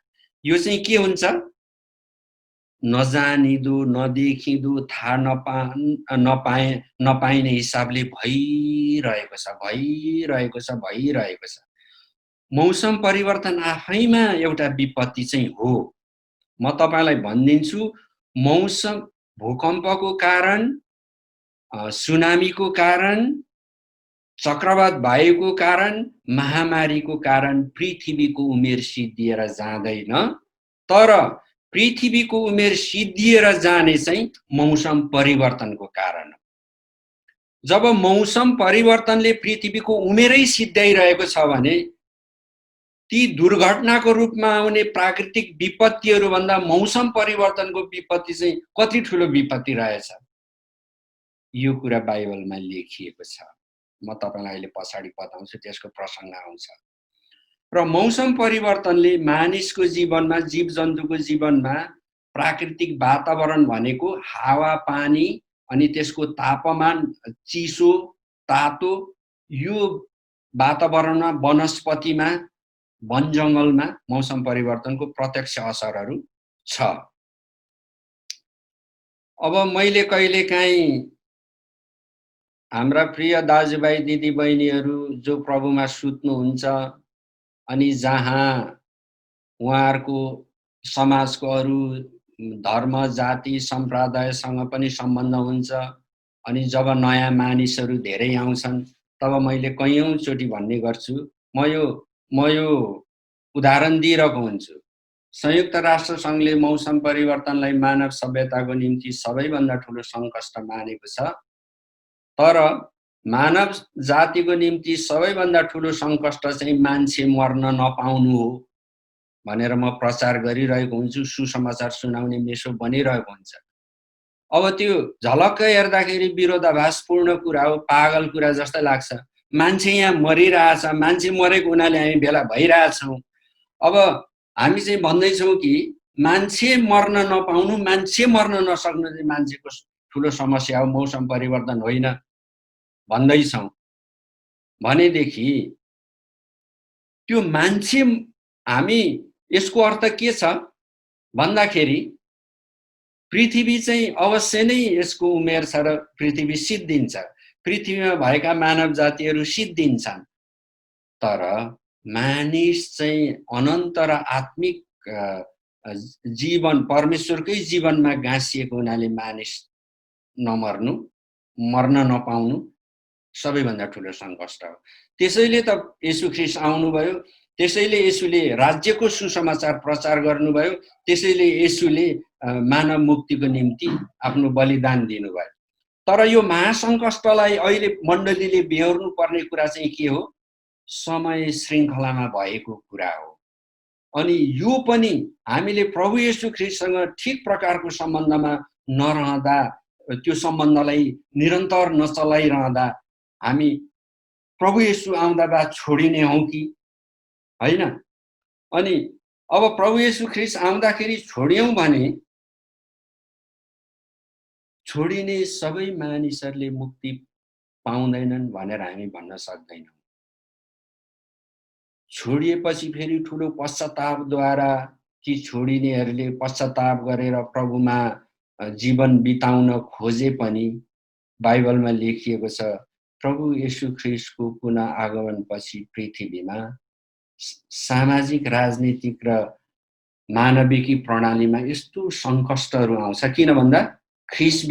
यो चाहिँ के हुन्छ? नजानिदो, नदेखिदो, थाहा नपाइने हिसाबले भइरहेको छ। मौसम परिवर्तन आफैमा एउटा विपत्ति चाहिँ हो। म तपाईलाई भनिदिन्छु, मौसम भूकम्पको कारण, सुनामीको कारण, चक्रवात वायुको कारण, महामारीको कारण पृथ्वीको उमेर सिद्धिएर जाँदैन। तर पृथ्वीको उमेर सिद्धिएर जाने चाहिँ मौसम परिवर्तनको कारण हो। जब मौसम परिवर्तनले पृथ्वीको उमेरै सिद्ध्याइरहेको छ भने ती दुर्घटनाको रूपमा आउने प्राकृतिक विपत्तिहरू भन्दा मौसम परिवर्तनको विपत्ति चाहिँ कति ठुलो विपत्ति रहेछ, यो कुरा बाइबलमा लेखिएको छ। म तपाईलाई अहिले पछाडि बताउँछु, त्यसको प्रसङ्ग आउँछ। र मौसम परिवर्तनले मानिसको जीवनमा, जीवजन्तुको जीवनमा प्राकृतिक वातावरण भनेको हावा पानी अनि त्यसको तापमान, चिसो तातो, यो वातावरणमा, वनस्पतिमा, वन जङ्गलमा मौसम परिवर्तनको प्रत्यक्ष असरहरू छ। अब मैले कहिलेकाहीँ हाम्रा प्रिय दाजुभाइ दिदीबहिनीहरू जो प्रभुमा सुत्नुहुन्छ अनि जहाँ उहाँहरूको समाजको अरू धर्म, जाति, सम्प्रदायसँग पनि सम्बन्ध हुन्छ अनि जब नयाँ मानिसहरू धेरै आउँछन् तब मैले कैयौँचोटि भन्ने गर्छु, म यो उदाहरण दिइरहेको हुन्छु। संयुक्त राष्ट्र सङ्घले मौसम परिवर्तनलाई मानव सभ्यताको निम्ति सबैभन्दा ठुलो सङ्कष्ट मानेको छ। तर मानव जातिको निम्ति सबैभन्दा ठुलो सङ्कष्ट चाहिँ मान्छे मर्न नपाउनु हो भनेर म प्रचार गरिरहेको हुन्छु, सुसमाचार सुनाउने मेसो बनिरहेको हुन्छ। अब त्यो झलक्क हेर्दाखेरि विरोधाभासपूर्ण कुरा हो, पागल कुरा जस्तै लाग्छ। मान्छे यहाँ मरिरहेछ, मान्छे मरेको हुनाले हामी भेला भइरहेछौँ। अब हामी चाहिँ भन्दैछौँ कि मान्छे मर्न नपाउनु, मान्छे मर्न नसक्नु चाहिँ मान्छेको ठुलो समस्या हो, मौसम परिवर्तन होइन भन्दैछौँ भनेदेखि त्यो मान्छे, हामी यसको अर्थ के छ भन्दाखेरि पृथ्वी चाहिँ अवश्य नै यसको उमेर छ र पृथ्वी सिद्धिन्छ, पृथ्वीमा भएका मानव जातिहरू सिद्धिन्छन्। तर मानिस चाहिँ अनन्त र आत्मिक जीवन, परमेश्वरकै जीवनमा गाँसिएको हुनाले मानिस नमर्नु, मर्न नपाउनु सबैभन्दा ठुलो सङ्कष्ट हो। त्यसैले त येशू ख्रीष्ट आउनुभयो, त्यसैले येशूले राज्यको सुसमाचार प्रचार गर्नुभयो, त्यसैले येशूले मानव मुक्तिको निम्ति आफ्नो बलिदान दिनुभयो। तर यो महासङ्कष्टलाई अहिले मण्डलीले बेहोर्नु पर्ने कुरा चाहिँ के हो? समय श्रृङ्खलामा भएको कुरा हो। अनि यो पनि हामीले प्रभु येशू ख्रीष्टसँग ठिक प्रकारको सम्बन्धमा नरहँदा, त्यो सम्बन्धलाई निरन्तर नचलाइरहँदा हामी प्रभु येशू आउँदा बाद छोडिने हौँ कि होइन? अनि अब प्रभु येशू ख्रीष्ट आउँदाखेरि छोड्यौँ भने छोडिने सबै मानिसहरूले मुक्ति पाउँदैनन् भनेर हामी भन्न सक्दैनौँ। छोडिएपछि फेरि ठुलो पश्चातापद्वारा ती छोडिनेहरूले पश्चाताप गरेर प्रभुमा जीवन बिताउन खोजे पनि बाइबलमा लेखिएको छ, प्रभु येशू ख्रीष्टको पुनः आगमनपछि पृथ्वीमा सामाजिक, राजनीतिक र मानविकी प्रणालीमा यस्तो सङ्कष्टहरू आउँछ। किन भन्दा ख्रीष्ट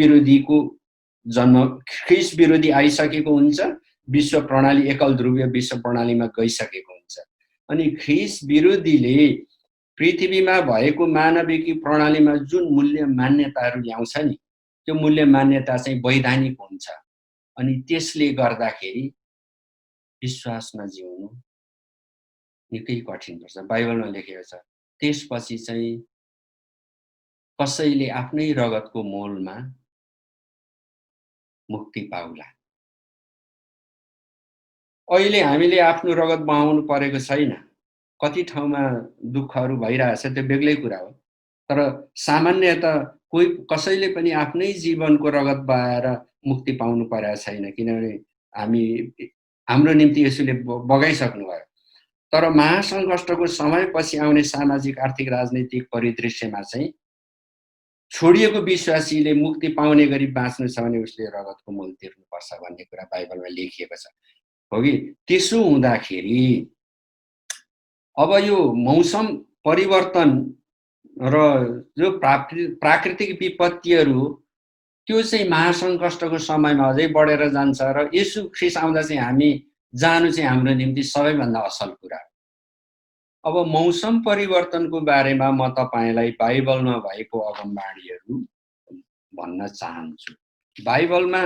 विरोधी आइसकेको हुन्छ, विश्व प्रणाली एकल ध्रुवीय विश्व प्रणालीमा गइसकेको हुन्छ। अनि ख्रीष्ट विरोधीले पृथ्वीमा भएको मानविकी प्रणालीमा जुन मूल्य मान्यताहरू ल्याउँछ नि, त्यो मूल्य मान्यता चाहिँ वैधानिक हुन्छ। अनि त्यसले गर्दाखेरि विश्वासमा जिउनु निकै कठिन पर्छ। बाइबलमा लेखेको छ, त्यसपछि चाहिँ कसैले आफ्नै रगतको मोलमा मुक्ति पाउला। अहिले हामीले आफ्नो रगत बहाउनु परेको छैन, कति ठाउँमा दुःखहरू भइरहेछ, त्यो बेग्लै कुरा हो। तर सामान्यतः कोही कसैले पनि आफ्नै जीवनको रगत बहाएर मुक्ति पाउनु परेको छैन, किनभने हाम्रो निम्ति यसुले बगाइसक्नु भयो। तर महासङ्कष्टको समयपछि आउने सामाजिक आर्थिक राजनैतिक परिदृश्यमा चाहिँ छोडिएको विश्वासीले मुक्ति पाउने गरी बाँच्नु छ भने उसले रगतको मूल तिर्नुपर्छ भन्ने कुरा बाइबलमा लेखिएको छ, हो कि? त्यसो हुँदाखेरि अब यो मौसम परिवर्तन र जो प्राकृतिक विपत्तिहरू त्यो चाहिँ महासङ्कष्टको समयमा अझै बढेर जान्छ र येशू ख्रीष्ट आउँदा चाहिँ हामी जानु चाहिँ हाम्रो निम्ति सबैभन्दा असल कुरा हो। अब मौसम परिवर्तनको बारेमा म तपाईलाई बाइबलमा भएको अगमबाणीहरू भन्न चाहन्छु। बाइबलमा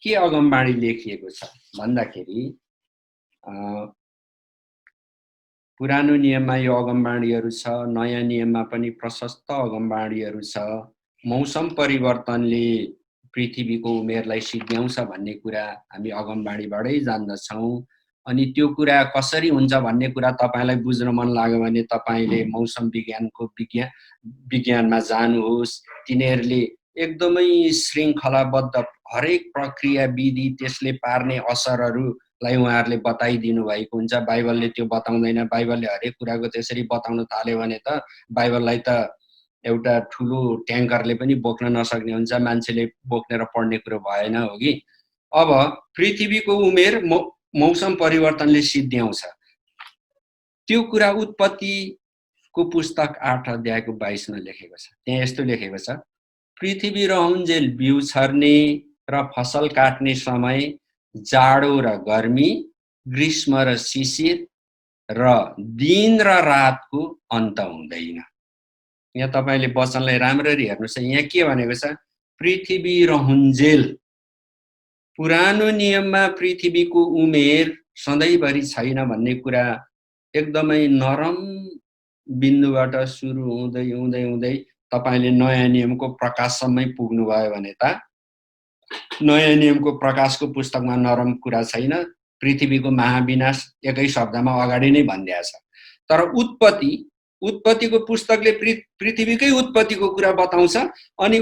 के अगमबाणी लेखिएको छ भन्दाखेरि पुरानो नियममा यो अगमबाणीहरू छ, नयाँ नियममा पनि प्रशस्त अगमबाणीहरू छ। मौसम परिवर्तनले पृथ्वीको उमेरलाई सिद्ध्याउँछ भन्ने कुरा हामी अगमबाणीबाटै जान्दछौँ। अनि त्यो कुरा कसरी हुन्छ भन्ने कुरा तपाईलाई बुझ्न मन लाग्यो भने तपाईले मौसम विज्ञानमा जानुहोस्। तिनीहरूले एकदमै श्रृङ्खलाबद्ध हरेक प्रक्रिया विधि त्यसले पार्ने असरहरूलाई उहाँहरूले बताइदिनु भएको हुन्छ। बाइबलले त्यो बताउँदैन। बाइबलले हरेक कुराको त्यसरी बताउन थाल्यो भने त बाइबललाई त एउटा ठुलो ट्याङ्करले पनि बोक्न नसक्ने हुन्छ, मान्छेले बोक्ने र पढ्ने कुरो भएन, हो कि? अब पृथ्वीको उमेर मौसम परिवर्तनले सिद्ध्याउँछ। त्यो कुरा उत्पत्तिको पुस्तक 8 अध्यायको 22 मा लेखेको छ। त्यहाँ यस्तो लेखेको छ, पृथ्वी रहउन्जेल बिउ छर्ने र फसल काट्ने समय, जाडो र गर्मी, ग्रीष्म र शिशिर र दिन र रातको अन्त हुँदैन। यहाँ तपाईले वचनलाई राम्ररी हेर्नुस्। यहाँ के भनेको छ? पृथ्वी रहउन्जेल। पुरानो नियममा पृथ्वीको उमेर सधैँभरि छैन भन्ने कुरा एकदमै नरम बिन्दुबाट सुरु हुँदै हुँदै हुँदै तपाईले नयाँ नियमको प्रकाशसम्मै पुग्नुभयो भने त नयाँ नियमको प्रकाशको पुस्तकमा नरम कुरा छैन। पृथ्वीको महाविनाश एकै शब्दमा अगाडि नै भनिदिएको छ। तर उत्पत्तिको पुस्तकले पृथ्वीकै उत्पत्तिको कुरा बताउँछ। अनि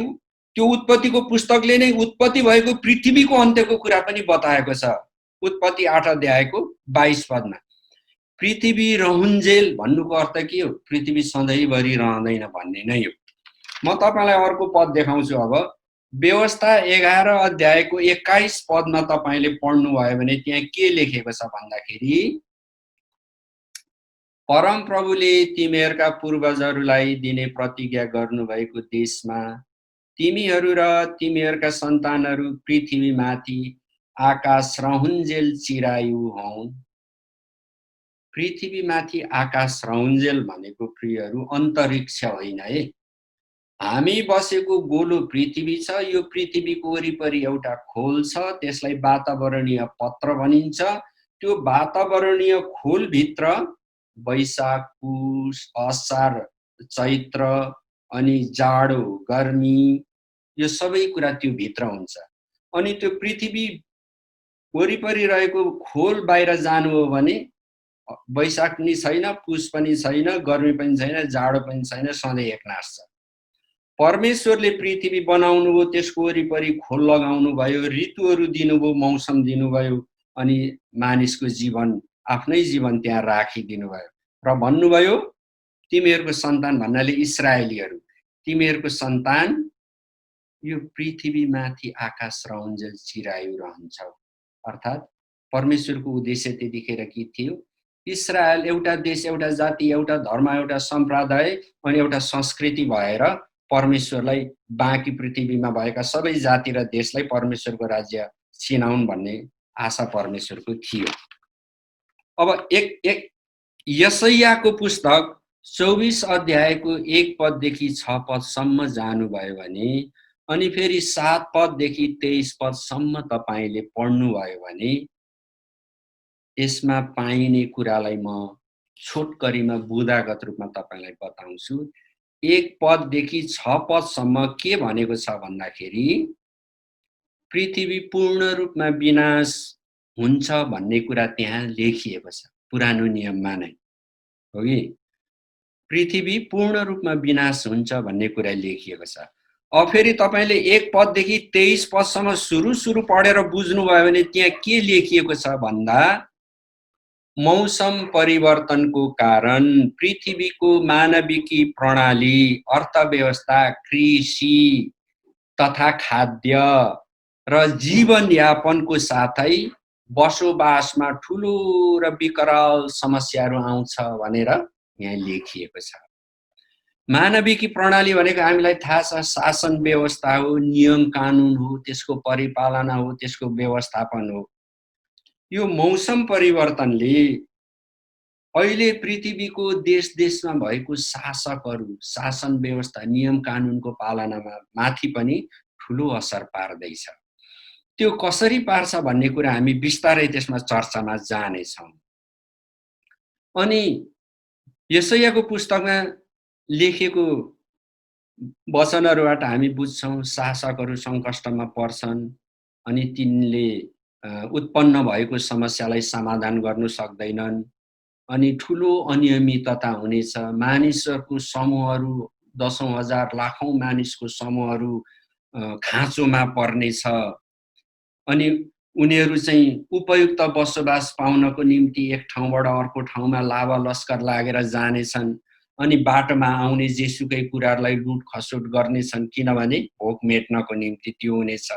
त्यो उत्पत्तिको पुस्तकले नै उत्पत्ति भएको पृथ्वीको अन्त्यको कुरा पनि बताएको छ। उत्पत्ति 8 अध्यायको 22 पदमा पृथ्वी रहउन्जेल भन्नुको अर्थ के हो? पृथ्वी सधैँभरि रहँदैन भन्ने नै हो। म तपाईलाई अर्को पद देखाउँछु। अब व्यवस्था 11 अध्यायको 21 पदमा तपाईले पढ्नुभयो भने त्यहाँ के लेखेको छ भन्दाखेरि, परमप्रभुले तिमीहरूका पूर्वजहरूलाई दिने प्रतिज्ञा गर्नुभएको देशमा तिमीहरू र तिमीहरूका सन्तानहरू पृथ्वीमाथि आकाश रहउन्जेल चिरायु हौन्। पृथ्वीमाथि आकाश रहउन्जेल भनेको प्रियहरू अन्तरिक्ष होइन है। हामी बसेको गोलो पृथ्वी छ। यो पृथ्वीको वरिपरि एउटा खोल छ, त्यसलाई वातावरणीय पत्र भनिन्छ। त्यो वातावरणीय खोलभित्र वैशाख, पुष, असार, चैत्र अनि जाडो, गर्मी यो सबै कुरा त्यो भित्र हुन्छ। अनि त्यो पृथ्वी वरिपरि रहेको खोल बाहिर जानु हो भने वैशाख पनि छैन, पुष पनि छैन, गर्मी पनि छैन, जाडो पनि छैन, सधैँ एकनास छ। परमेश्वरले पृथ्वी बनाउनु भयो, त्यसको वरिपरि खोल लगाउनु भयो, ऋतुहरू दिनुभयो, मौसम दिनुभयो, अनि मानिसको जीवन आफ्नै जीवन त्यहाँ राखिदिनु भयो र भन्नुभयो तिमीहरूको सन्तान भन्नाले इस्राएलीहरू, तिमीहरूको सन्तान यो पृथ्वीमाथि आकाश रहउन्जेल चिरायु रहन्छौ। अर्थात् परमेश्वरको उद्देश्य त्यतिखेर के थियो? इस्राएल एउटा देश, एउटा जाति, एउटा धर्म, एउटा सम्प्रदाय अनि एउटा संस्कृति भएर परमेश्वरलाई बाँकी पृथ्वीमा भएका सबै जाति र देशलाई परमेश्वरको राज्य छिनाउन् भन्ने आशा परमेश्वरको थियो। अब यशायाको पुस्तक 24 अध्यायको 1 पददेखि 6 पदसम्म जानुभयो भने अनि फेरि 7 पददेखि 23 पदसम्म तपाईले पढ्नुभयो भने यसमा पाइने कुरालाई म छोटकरीमा बुदागत रूपमा तपाईलाई बताउँछु। 1 पददेखि 6 पदसम्म के भनेको छ भन्दाखेरि पृथ्वी पूर्ण रूपमा विनाश हुन्छ भन्ने कुरा त्यहाँ लेखिएको छ, पुरानो नियममा नै, हो कि? पृथ्वी पूर्ण रूपमा विनाश हुन्छ भन्ने कुरा लेखिएको छ। अब फेरि तपाईले 1 पददेखि 23 पदसम्म सुरु पढेर बुझ्नुभयो भने त्यहाँ के लेखिएको छ भन्दा मौसम परिवर्तनको कारण पृथ्वीको मानविकी प्रणाली, अर्थव्यवस्था, कृषि तथा खाद्य र जीवनयापनको साथै बसोबासमा ठुलो र विकराल समस्याहरू आउँछ भनेर यहाँ लेखिएको छ। मानविकी प्रणाली भनेको हामीलाई थाहा छ, शासन व्यवस्था हो, नियम कानुन हो, त्यसको परिपालना हो, त्यसको व्यवस्थापन हो। यो मौसम परिवर्तनले अहिले पृथ्वीको देशमा भएको शासकहरू, शासन व्यवस्था, नियम कानुनको पालनामा माथि पनि ठुलो असर पार्दैछ। त्यो कसरी पार्छ भन्ने कुरा हामी बिस्तारै त्यसमा चर्चामा जानेछौँ। अनि यसैयाको पुस्तकमा लेखेको वचनहरूबाट हामी बुझ्छौँ शासकहरू सङ्कष्टमा पर्छन् अनि तिनले उत्पन्न भएको समस्यालाई समाधान गर्नु सक्दैनन् अनि ठुलो अनियमितता हुनेछ। मानिसहरूको समूहहरू दशौं हजार लाखौं मानिसको समूहहरू खाँचोमा पर्नेछ अनि उनीहरू चाहिँ उपयुक्त बसोबास पाउनको निम्ति एक ठाउँबाट अर्को ठाउँमा लावा लस्कर लागेर जानेछन् अनि बाटोमा आउने जेसुकै कुराहरूलाई लुट खसोट गर्नेछन् किनभने भोक मेट्नको निम्ति त्यो हुनेछ।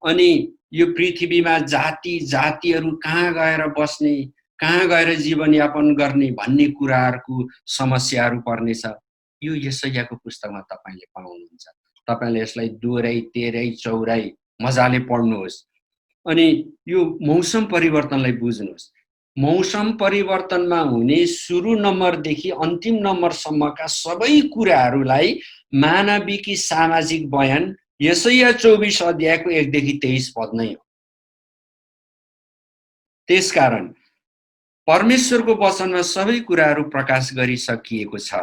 अनि यो पृथ्वीमा जातिहरू कहाँ गएर बस्ने, कहाँ गएर जीवनयापन गर्ने भन्ने कुराहरूको समस्याहरू पर्नेछ। यो यशायाको पुस्तकमा तपाईले पाउनुहुन्छ। तपाईले यसलाई दोहोऱ्याइ तेह्रै चौराई मजाले पढ्नुहोस् अनि यो मौसम परिवर्तनलाई बुझ्नुहोस्। मौसम परिवर्तनमा हुने सुरु नम्बरदेखि अन्तिम नम्बरसम्मका सबै कुराहरूलाई मानविकी सामाजिक बयान यशाया 24 अध्यायको 1 देखि 23 पद नै हो। त्यसकारण परमेश्वरको वचनमा सबै कुराहरू प्रकाश गरिसकिएको छ।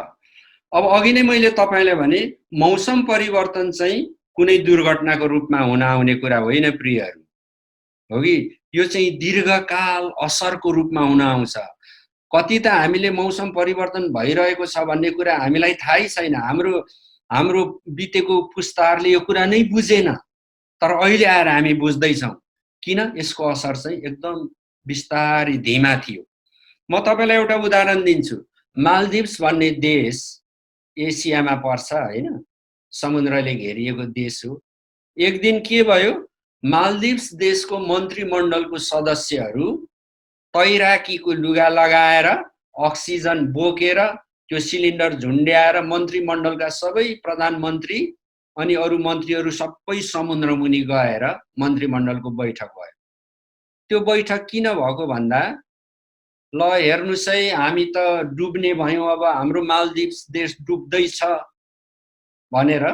अब अघि नै मैले तपाईलाई भने मौसम परिवर्तन चाहिँ कुनै दुर्घटनाको रूपमा हुन आउने कुरा होइन प्रियहरू, हो कि यो चाहिँ दीर्घकाल असरको रूपमा हुन आउँछ। कति त हामीले मौसम परिवर्तन भइरहेको छ भन्ने कुरा हामीलाई थाहै छैन। हाम्रो बितेको पुस्ताहरूले यो कुरा नै बुझेन, तर अहिले आएर हामी बुझ्दैछौँ। किन? यसको असर चाहिँ एकदम बिस्तारै धीमा थियो। म तपाईलाई एउटा उदाहरण दिन्छु। मालदिभ्स भन्ने देश एसियामा पर्छ हैन, समुद्रले घेरिएको देश हो। एक दिन के भयो, मालदिभ्स देशको मन्त्रीमण्डलको सदस्यहरू तैराकीको लुगा लगाएर अक्सिजन बोकेर त्यो सिलिन्डर झुन्ड्याएर मन्त्रीमण्डलका सबै प्रधानमन्त्री अनि अरू मन्त्रीहरू सबै समुद्रमुनि गएर मन्त्रीमण्डलको बैठक भयो। त्यो बैठक किन भएको भन्दा ल हेर्नुस् है, हामी त डुब्ने भयौँ, अब हाम्रो मालदिभ्स देश डुब्दैछ भनेर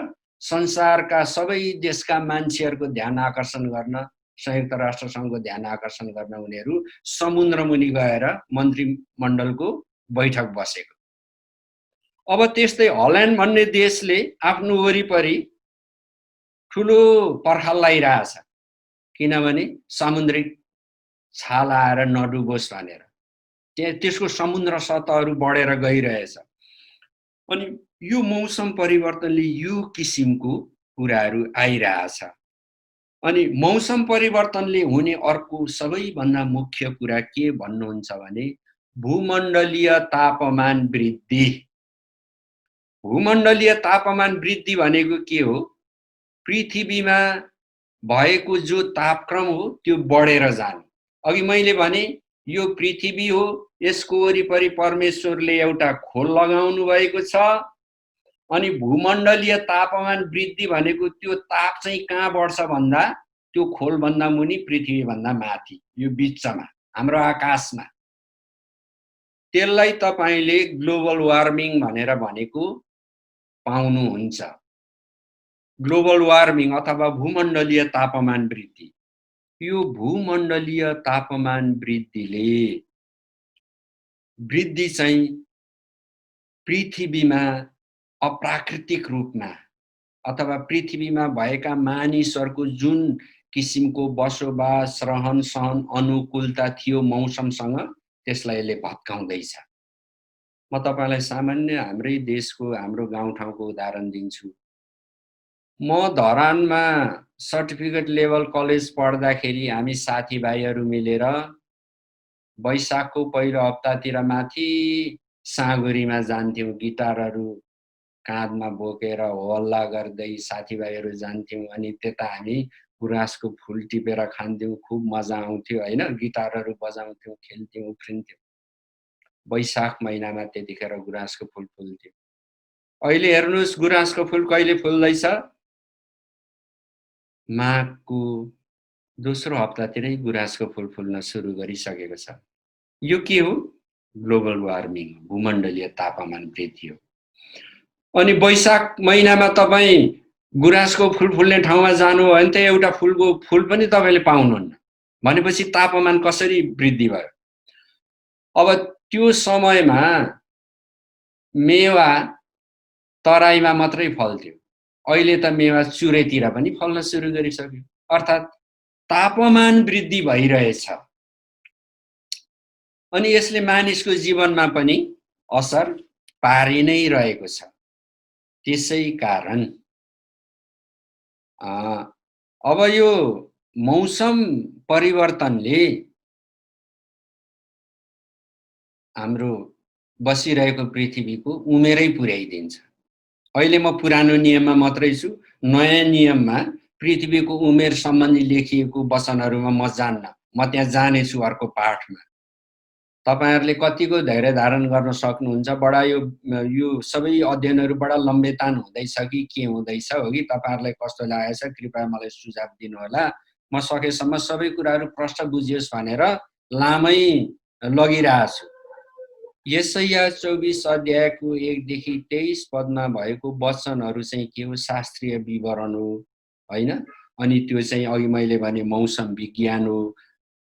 संसारका सबै देशका मान्छेहरूको ध्यान आकर्षण गर्न, संयुक्त राष्ट्र सङ्घको ध्यान आकर्षण गर्न उनीहरू समुद्रमुनि गएर मन्त्रीमण्डलको बैठक बसेको। अब त्यस्तै हल्यान्ड भन्ने देशले आफ्नो वरिपरि ठुलो पर्खाल लगाइरहेछ किनभने सामुद्रिक छाल आएर नडुबोस् भनेर। त्यसको समुद्र सतहहरू बढेर गइरहेछ। अनि यो मौसम परिवर्तनले यो किसिमको कुराहरू आइरहेछ। अनि मौसम परिवर्तनले हुने अर्को सबैभन्दा मुख्य कुरा के भन्नुहुन्छ भने भूमण्डलीय तापमान वृद्धि। भूमण्डलीय तापमान वृद्धि भनेको के हो? पृथ्वीमा भएको जो तापक्रम हो त्यो बढेर जाने। अघि मैले भने यो पृथ्वी हो, यसको वरिपरि परमेश्वरले एउटा खोल लगाउनु भएको छ अनि भूमण्डलीय तापमान वृद्धि भनेको त्यो ताप चाहिँ कहाँ बढ्छ भन्दा त्यो खोलभन्दा मुनि पृथ्वीभन्दा माथि यो बिचमा हाम्रो आकाशमा। त्यसलाई तपाईले ग्लोबल वार्मिङ भनेर भनेको पाउनुहुन्छ। ग्लोबल वार्मिङ अथवा भूमण्डलीय तापमान वृद्धि। यो भूमण्डलीय तापमान वृद्धि चाहिँ पृथ्वीमा अप्राकृतिक रूपमा अथवा पृथ्वीमा भएका मानिसहरूको जुन किसिमको बसोबास, रहन सहन, अनुकूलता थियो मौसमसँग, त्यसलाई यसले भत्काउँदैछ। म तपाईलाई सामान्य हाम्रै देशको, हाम्रो गाउँठाउँको उदाहरण दिन्छु। म धरानमा सर्टिफिकेट लेभल कलेज पढ्दाखेरि हामी साथीभाइहरू मिलेर वैशाखको पहिलो हप्तातिर माथि साँगुरीमा जान्थ्यौँ, गिटारहरू काँधमा बोकेर हल्ला गर्दै साथीभाइहरू जान्थ्यौँ। अनि त्यता हामी गुराँसको फुल टिपेर खान्थ्यौँ, खुब मजा आउँथ्यो होइन, गिटारहरू बजाउँथ्यौँ, खेल्थ्यौँ, उफ्रिन्थ्यौँ। वैशाख महिनामा त्यतिखेर गुराँसको फुल फुल्थ्यो। अहिले हेर्नुहोस् गुराँसको फुल कहिले फुल्दैछ? माघको दोस्रो हप्तातिरै गुराँसको फुल फुल्न सुरु गरिसकेको छ। यो के हो? ग्लोबल वार्मिङ, भूमण्डलीय तापमान वृद्धि हो। अनि वैशाख महिनामा तपाईँ गुराँसको फुल फुल्ने ठाउँमा जानु भयो भने त एउटा फुलको फुल पनि तपाईँले पाउनुहुन्न। भनेपछि तापमान कसरी वृद्धि भयो? अब त्यो समयमा मेवा तराईमा मात्रै फल्थ्यो। अहिले त मेवा चुरेतिर पनि फल्न सुरु गरिसक्यो। अर्थात् तापमान वृद्धि भइरहेछ। अनि यसले मानिसको जीवनमा पनि असर पारि नै रहेको छ। त्यसै कारण अब यो मौसम परिवर्तनले हाम्रो बसिरहेको पृथ्वीको उमेरै पुर्याइदिन्छ। अहिले म पुरानो नियममा मात्रै छु, नयाँ नियममा पृथ्वीको उमेर सम्बन्धी लेखिएको वचनहरूमा म जान्न। म त्यहाँ जानेछु अर्को पाठमा। तपाईहरुले कतिको धैर्य धारण गर्न सक्नुहुन्छ? बडा यो सबै अध्ययनहरू बडा लम्बेतान हुँदैछ कि के हुँदैछ हो कि तपाईहरुलाई कस्तो लागेछ कृपया मलाई सुझाव दिनुहोला। म सकेसम्म सबै कुराहरू प्रष्ट बुझियोस् भनेर लामै लगिरहेको छु। यसैया 24 अध्यायको 1 देखि 23 पदमा भएको वचनहरू चाहिँ के हो? शास्त्रीय विवरण हो हैन? अनि त्यो चाहिँ अघि मैले भने मौसम विज्ञान हो।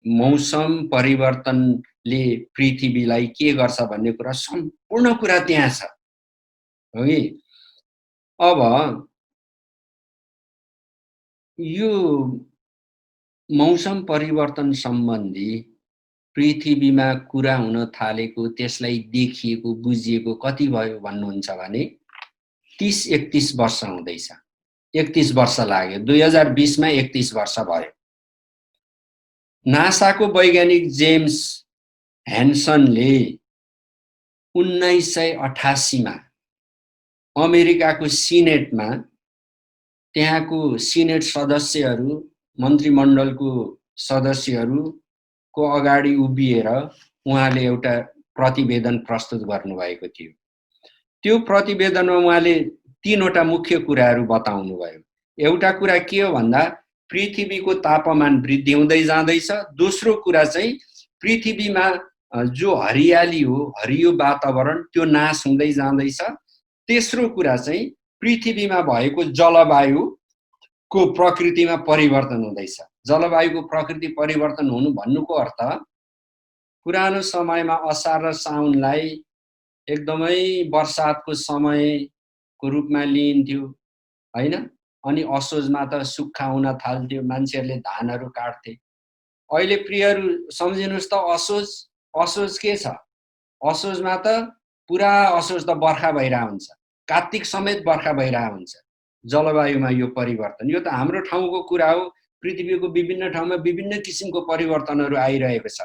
मौसम परिवर्तनले पृथ्वीलाई के गर्छ भन्ने कुरा सम्पूर्ण कुरा त्यहाँ छ हो कि? अब यो मौसम परिवर्तन सम्बन्धी पृथ्वीमा कुरा हुन थालेको, त्यसलाई देखिएको, बुझिएको कति भयो भन्नुहुन्छ भने 30-31 वर्ष हुँदैछ। 31 वर्ष लाग्यो। 2020 मा 31 वर्ष भयो। नासाको वैज्ञानिक जेम्स ह्यान्सनले 1988 मा अमेरिकाको सिनेटमा त्यहाँको सिनेट सदस्यहरू, मन्त्रीमण्डलको सदस्यहरूको अगाडि उभिएर उहाँले एउटा प्रतिवेदन प्रस्तुत गर्नुभएको थियो। त्यो प्रतिवेदनमा उहाँले 3 वटा मुख्य कुराहरू बताउनु भयो। एउटा कुरा के हो भन्दा पृथ्वीको तापमान वृद्धि हुँदै जाँदैछ। दोस्रो कुरा चाहिँ पृथ्वीमा जो हरियाली हो, हरियो वातावरण त्यो नाश हुँदै जाँदैछ। तेस्रो कुरा चाहिँ पृथ्वीमा भएको जलवायुको प्रकृतिमा परिवर्तन हुँदैछ। जलवायुको प्रकृति परिवर्तन हुनु भन्नुको अर्थ पुरानो समयमा असार र साउनलाई एकदमै वर्षातको समयको रूपमा लिइन्थ्यो हैन? अनि असोजमा त सुक्खा हुन थाल्थ्यो, मान्छेहरूले धानहरू काट्थे। अहिले प्रियहरू सम्झिनुहोस् त असोज के छ? असोजमा त पुरा असोज त बर्खा भइरहेको हुन्छ। कार्तिक समेत बर्खा भइरहेको हुन्छ। जलवायुमा यो परिवर्तन, यो त हाम्रो ठाउँको कुरा हो। पृथ्वीको विभिन्न ठाउँमा विभिन्न किसिमको परिवर्तनहरू आइरहेको छ।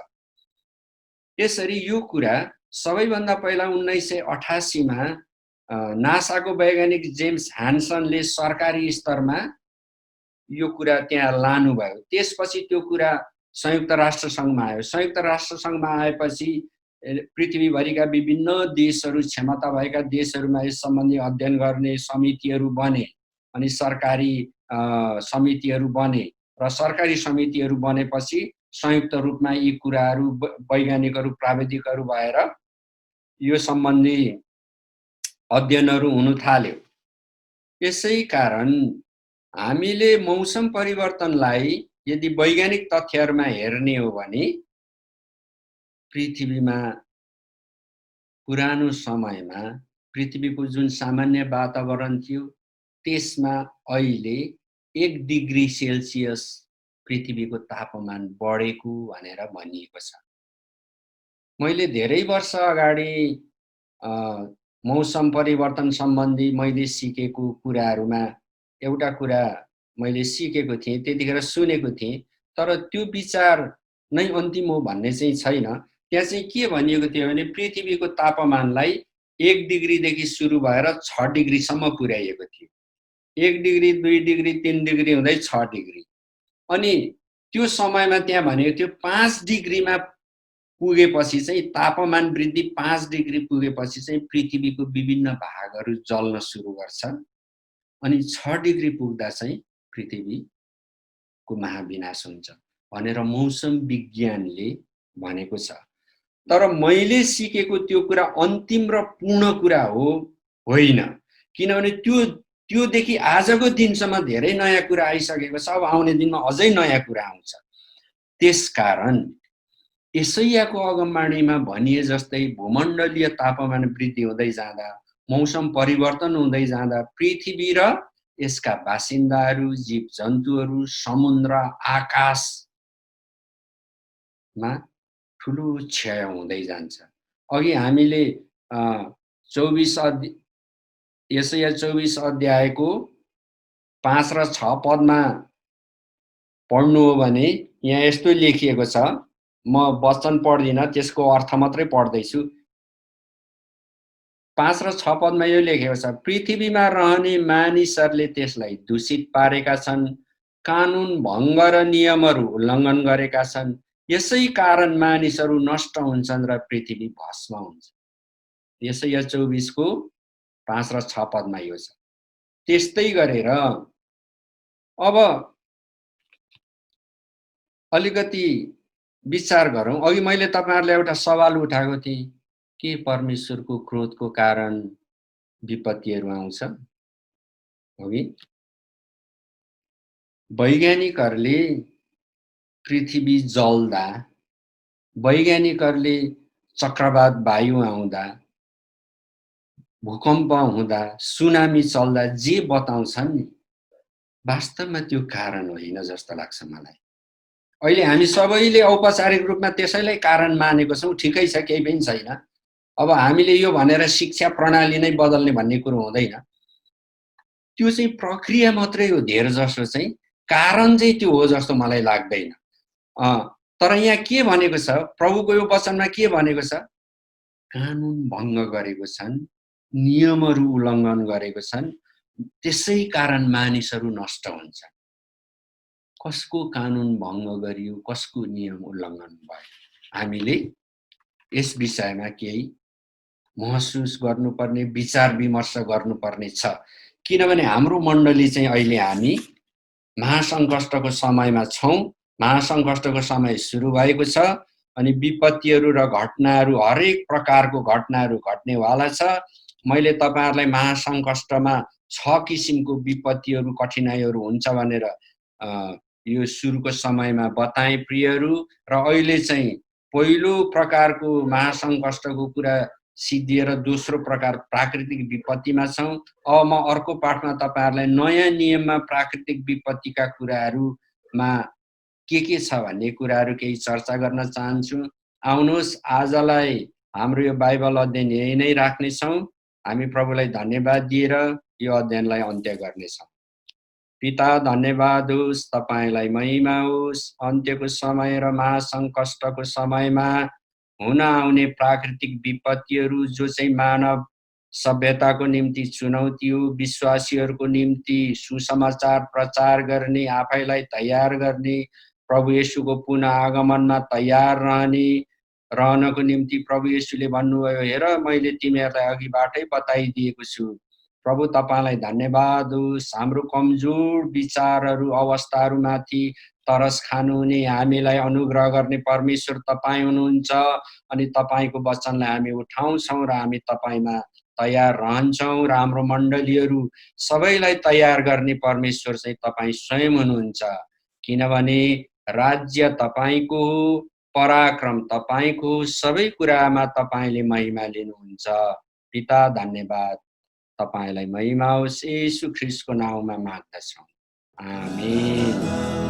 यसरी यो कुरा सबैभन्दा पहिला 1988 मा नासाको वैज्ञानिक जेम्स ह्यान्सनले सरकारी स्तरमा यो कुरा त्यहाँ लानुभयो। त्यसपछि त्यो कुरा संयुक्त राष्ट्र सङ्घमा आयो। संयुक्त राष्ट्र सङ्घमा आएपछि पृथ्वीभरिका विभिन्न देशहरू, क्षमता भएका देशहरूमा यस सम्बन्धी अध्ययन गर्ने समितिहरू बने। अनि सरकारी समितिहरू बने र सरकारी समितिहरू बनेपछि संयुक्त रूपमा यी कुराहरू वैज्ञानिकहरू, प्राविधिकहरू भएर यो सम्बन्धी अध्ययनहरू हुन थाल्यो। यसै कारण हामीले मौसम परिवर्तनलाई यदि वैज्ञानिक तथ्यहरूमा हेर्ने हो भने पृथ्वीमा पुरानो समयमा पृथ्वीको जुन सामान्य वातावरण थियो त्यसमा अहिले 1 डिग्री सेल्सियस पृथ्वीको तापमान बढेको भनेर भनिएको छ। मैले धेरै वर्ष अगाडि मौसम परिवर्तन सम्बन्धी मैले सिकेको कुराहरूमा एउटा कुरा मैले सिकेको थिएँ, त्यतिखेर सुनेको थिएँ, तर त्यो विचार नै अन्तिम हो भन्ने चाहिँ छैन। त्यहाँ चाहिँ के भनिएको थियो भने पृथ्वीको तापमानलाई 1 डिग्रीदेखि सुरु भएर 6 डिग्रीसम्म पुर्याइएको थियो। 1 डिग्री, 2 डिग्री, 3 डिग्री हुँदै 6 डिग्री। अनि त्यो समयमा त्यहाँ भनेको थियो 5 डिग्रीमा पुगेपछि चाहिँ तापमान वृद्धि 5 डिग्री पुगेपछि चाहिँ पृथ्वीको विभिन्न भागहरू जल्न सुरु गर्छ। अनि 6 डिग्री पुग्दा चाहिँ पृथ्वीको महाविनाश हुन्छ भनेर मौसम विज्ञानले भनेको छ। तर मैले सिकेको त्यो कुरा अन्तिम र पूर्ण कुरा होइन, किनभने त्योदेखि आजको दिनसम्म धेरै नयाँ कुरा आइसकेको छ। अब आउने दिनमा अझै नयाँ कुरा आउँछ। त्यसकारण यसैयाको अगमबाणीमा भनिए जस्तै भूमण्डलीय तापमान वृद्धि हुँदै जाँदा, मौसम परिवर्तन हुँदै जाँदा पृथ्वी र यसका बासिन्दाहरू, जीव जन्तुहरू, समुद्र, आकाशमा ठुलो क्षय हुँदै जान्छ। अघि हामीले 24 अध्यायको 5 र 6 पदमा पढ्नु हो भने यहाँ यस्तो लेखिएको छ, म वचन पढ्दिनँ, त्यसको अर्थ मात्रै पढ्दैछु। 5 र 6 पदमा यो लेखेको छ, पृथ्वीमा रहने मानिसहरूले त्यसलाई दूषित पारेका छन्, कानुन भङ्ग र नियमहरू उल्लङ्घन गरेका छन्, यसै कारण मानिसहरू नष्ट हुन्छन् र पृथ्वी भस्म हुन्छ। यसैया 24 को 5 र 6 पदमा यो छ। त्यस्तै गरेर अब अलिकति विचार गरौँ। अघि मैले तपाईहरुलाई एउटा सवाल उठाएको थिएँ, के परमेश्वरको क्रोधको कारण विपत्तिहरू आउँछ? अघि वैज्ञानिकहरूले पृथ्वी जल्दा, वैज्ञानिकहरूले चक्रवात वायु आउँदा, भूकम्प हुँदा, सुनामी चल्दा जे बताउँछन् नि, वास्तवमा त्यो कारण होइन जस्तो लाग्छ मलाई। अहिले हामी सबैले औपचारिक रूपमा त्यसैलाई कारण मानेको छौँ, ठिकै छ, केही पनि छैन। अब हामीले यो भनेर शिक्षा प्रणाली नै बदल्ने भन्ने कुरो हुँदैन। त्यो चाहिँ प्रक्रिया मात्रै हो, धेर जसो चाहिँ कारण चाहिँ त्यो हो जस्तो मलाई लाग्दैन। तर यहाँ के भनेको छ, प्रभुको यो वचनमा के भनेको छ? कानुन भङ्ग गरेको छन्, नियमहरू उल्लङ्घन गरेको छन्, त्यसै कारण मानिसहरू नष्ट हुन्छन्। कसको कानुन भङ्ग गरियो, कसको नियम उल्लङ्घन भयो, हामीले यस विषयमा केही महसुस गर्नुपर्ने, विचार विमर्श गर्नुपर्ने छ। किनभने हाम्रो मण्डली चाहिँ अहिले हामी महासङ्कष्टको समयमा छौँ। महासङ्कष्टको समय सुरु भएको छ अनि विपत्तिहरू र घटनाहरू, हरेक प्रकारको घटनाहरू घट्नेवाला छ। मैले तपाईहरुलाई महासङ्कष्टमा 6 किसिमको विपत्तिहरू, कठिनाइहरू हुन्छ भनेर यो सुरुको समयमा बताएँ प्रियहरू। र अहिले चाहिँ पहिलो प्रकारको महासङ्कष्टको कुरा सिद्धिएर दोस्रो प्रकार प्राकृतिक विपत्तिमा छौँ। अब म अर्को पाठमा तपाईहरुलाई नयाँ नियममा प्राकृतिक विपत्तिका कुराहरूमा के छ भन्ने कुराहरू केही चर्चा गर्न चाहन्छु। आउनुहोस्, आजलाई हाम्रो यो बाइबल अध्ययन यही नै राख्नेछौँ। हामी प्रभुलाई धन्यवाद दिएर यो अध्ययनलाई अन्त्य गर्नेछौँ। पिता, धन्यवाद होस्, तपाईलाई महिमा होस्। अन्त्यको समय र महासङ्कष्टको समयमा हुन आउने प्राकृतिक विपत्तिहरू जो चाहिँ मानव सभ्यताको निम्ति चुनौती हो, विश्वासीहरूको निम्ति सुसमाचार प्रचार गर्ने, आफैलाई तयार गर्ने, प्रभु येशूको पुनः आगमनमा तयार रहनको निम्ति प्रभु येशूले भन्नुभयो, हेर मैले तिमीहरूलाई अघिबाटै बताइदिएको छु। प्रभु तपाईलाई धन्यवाद होस्। हाम्रो कमजोर विचारहरू, अवस्थाहरूमाथि तरस खानुहुने, हामीलाई अनुग्रह गर्ने परमेश्वर तपाईँ हुनुहुन्छ अनि तपाईँको वचनलाई हामी उठाउँछौँ र हामी तपाईँमा तयार रहन्छौँ र हाम्रो मण्डलीहरू सबैलाई तयार गर्ने परमेश्वर चाहिँ तपाईँ स्वयं हुनुहुन्छ। किनभने राज्य तपाईँको हो, पराक्रम तपाईँको, सबै कुरामा तपाईँले महिमा लिनुहुन्छ। पिता, धन्यवाद, तपाईलाई महिमा होस्। येशू ख्रीष्टको नाउँमा माग्दछौँ, आमेन।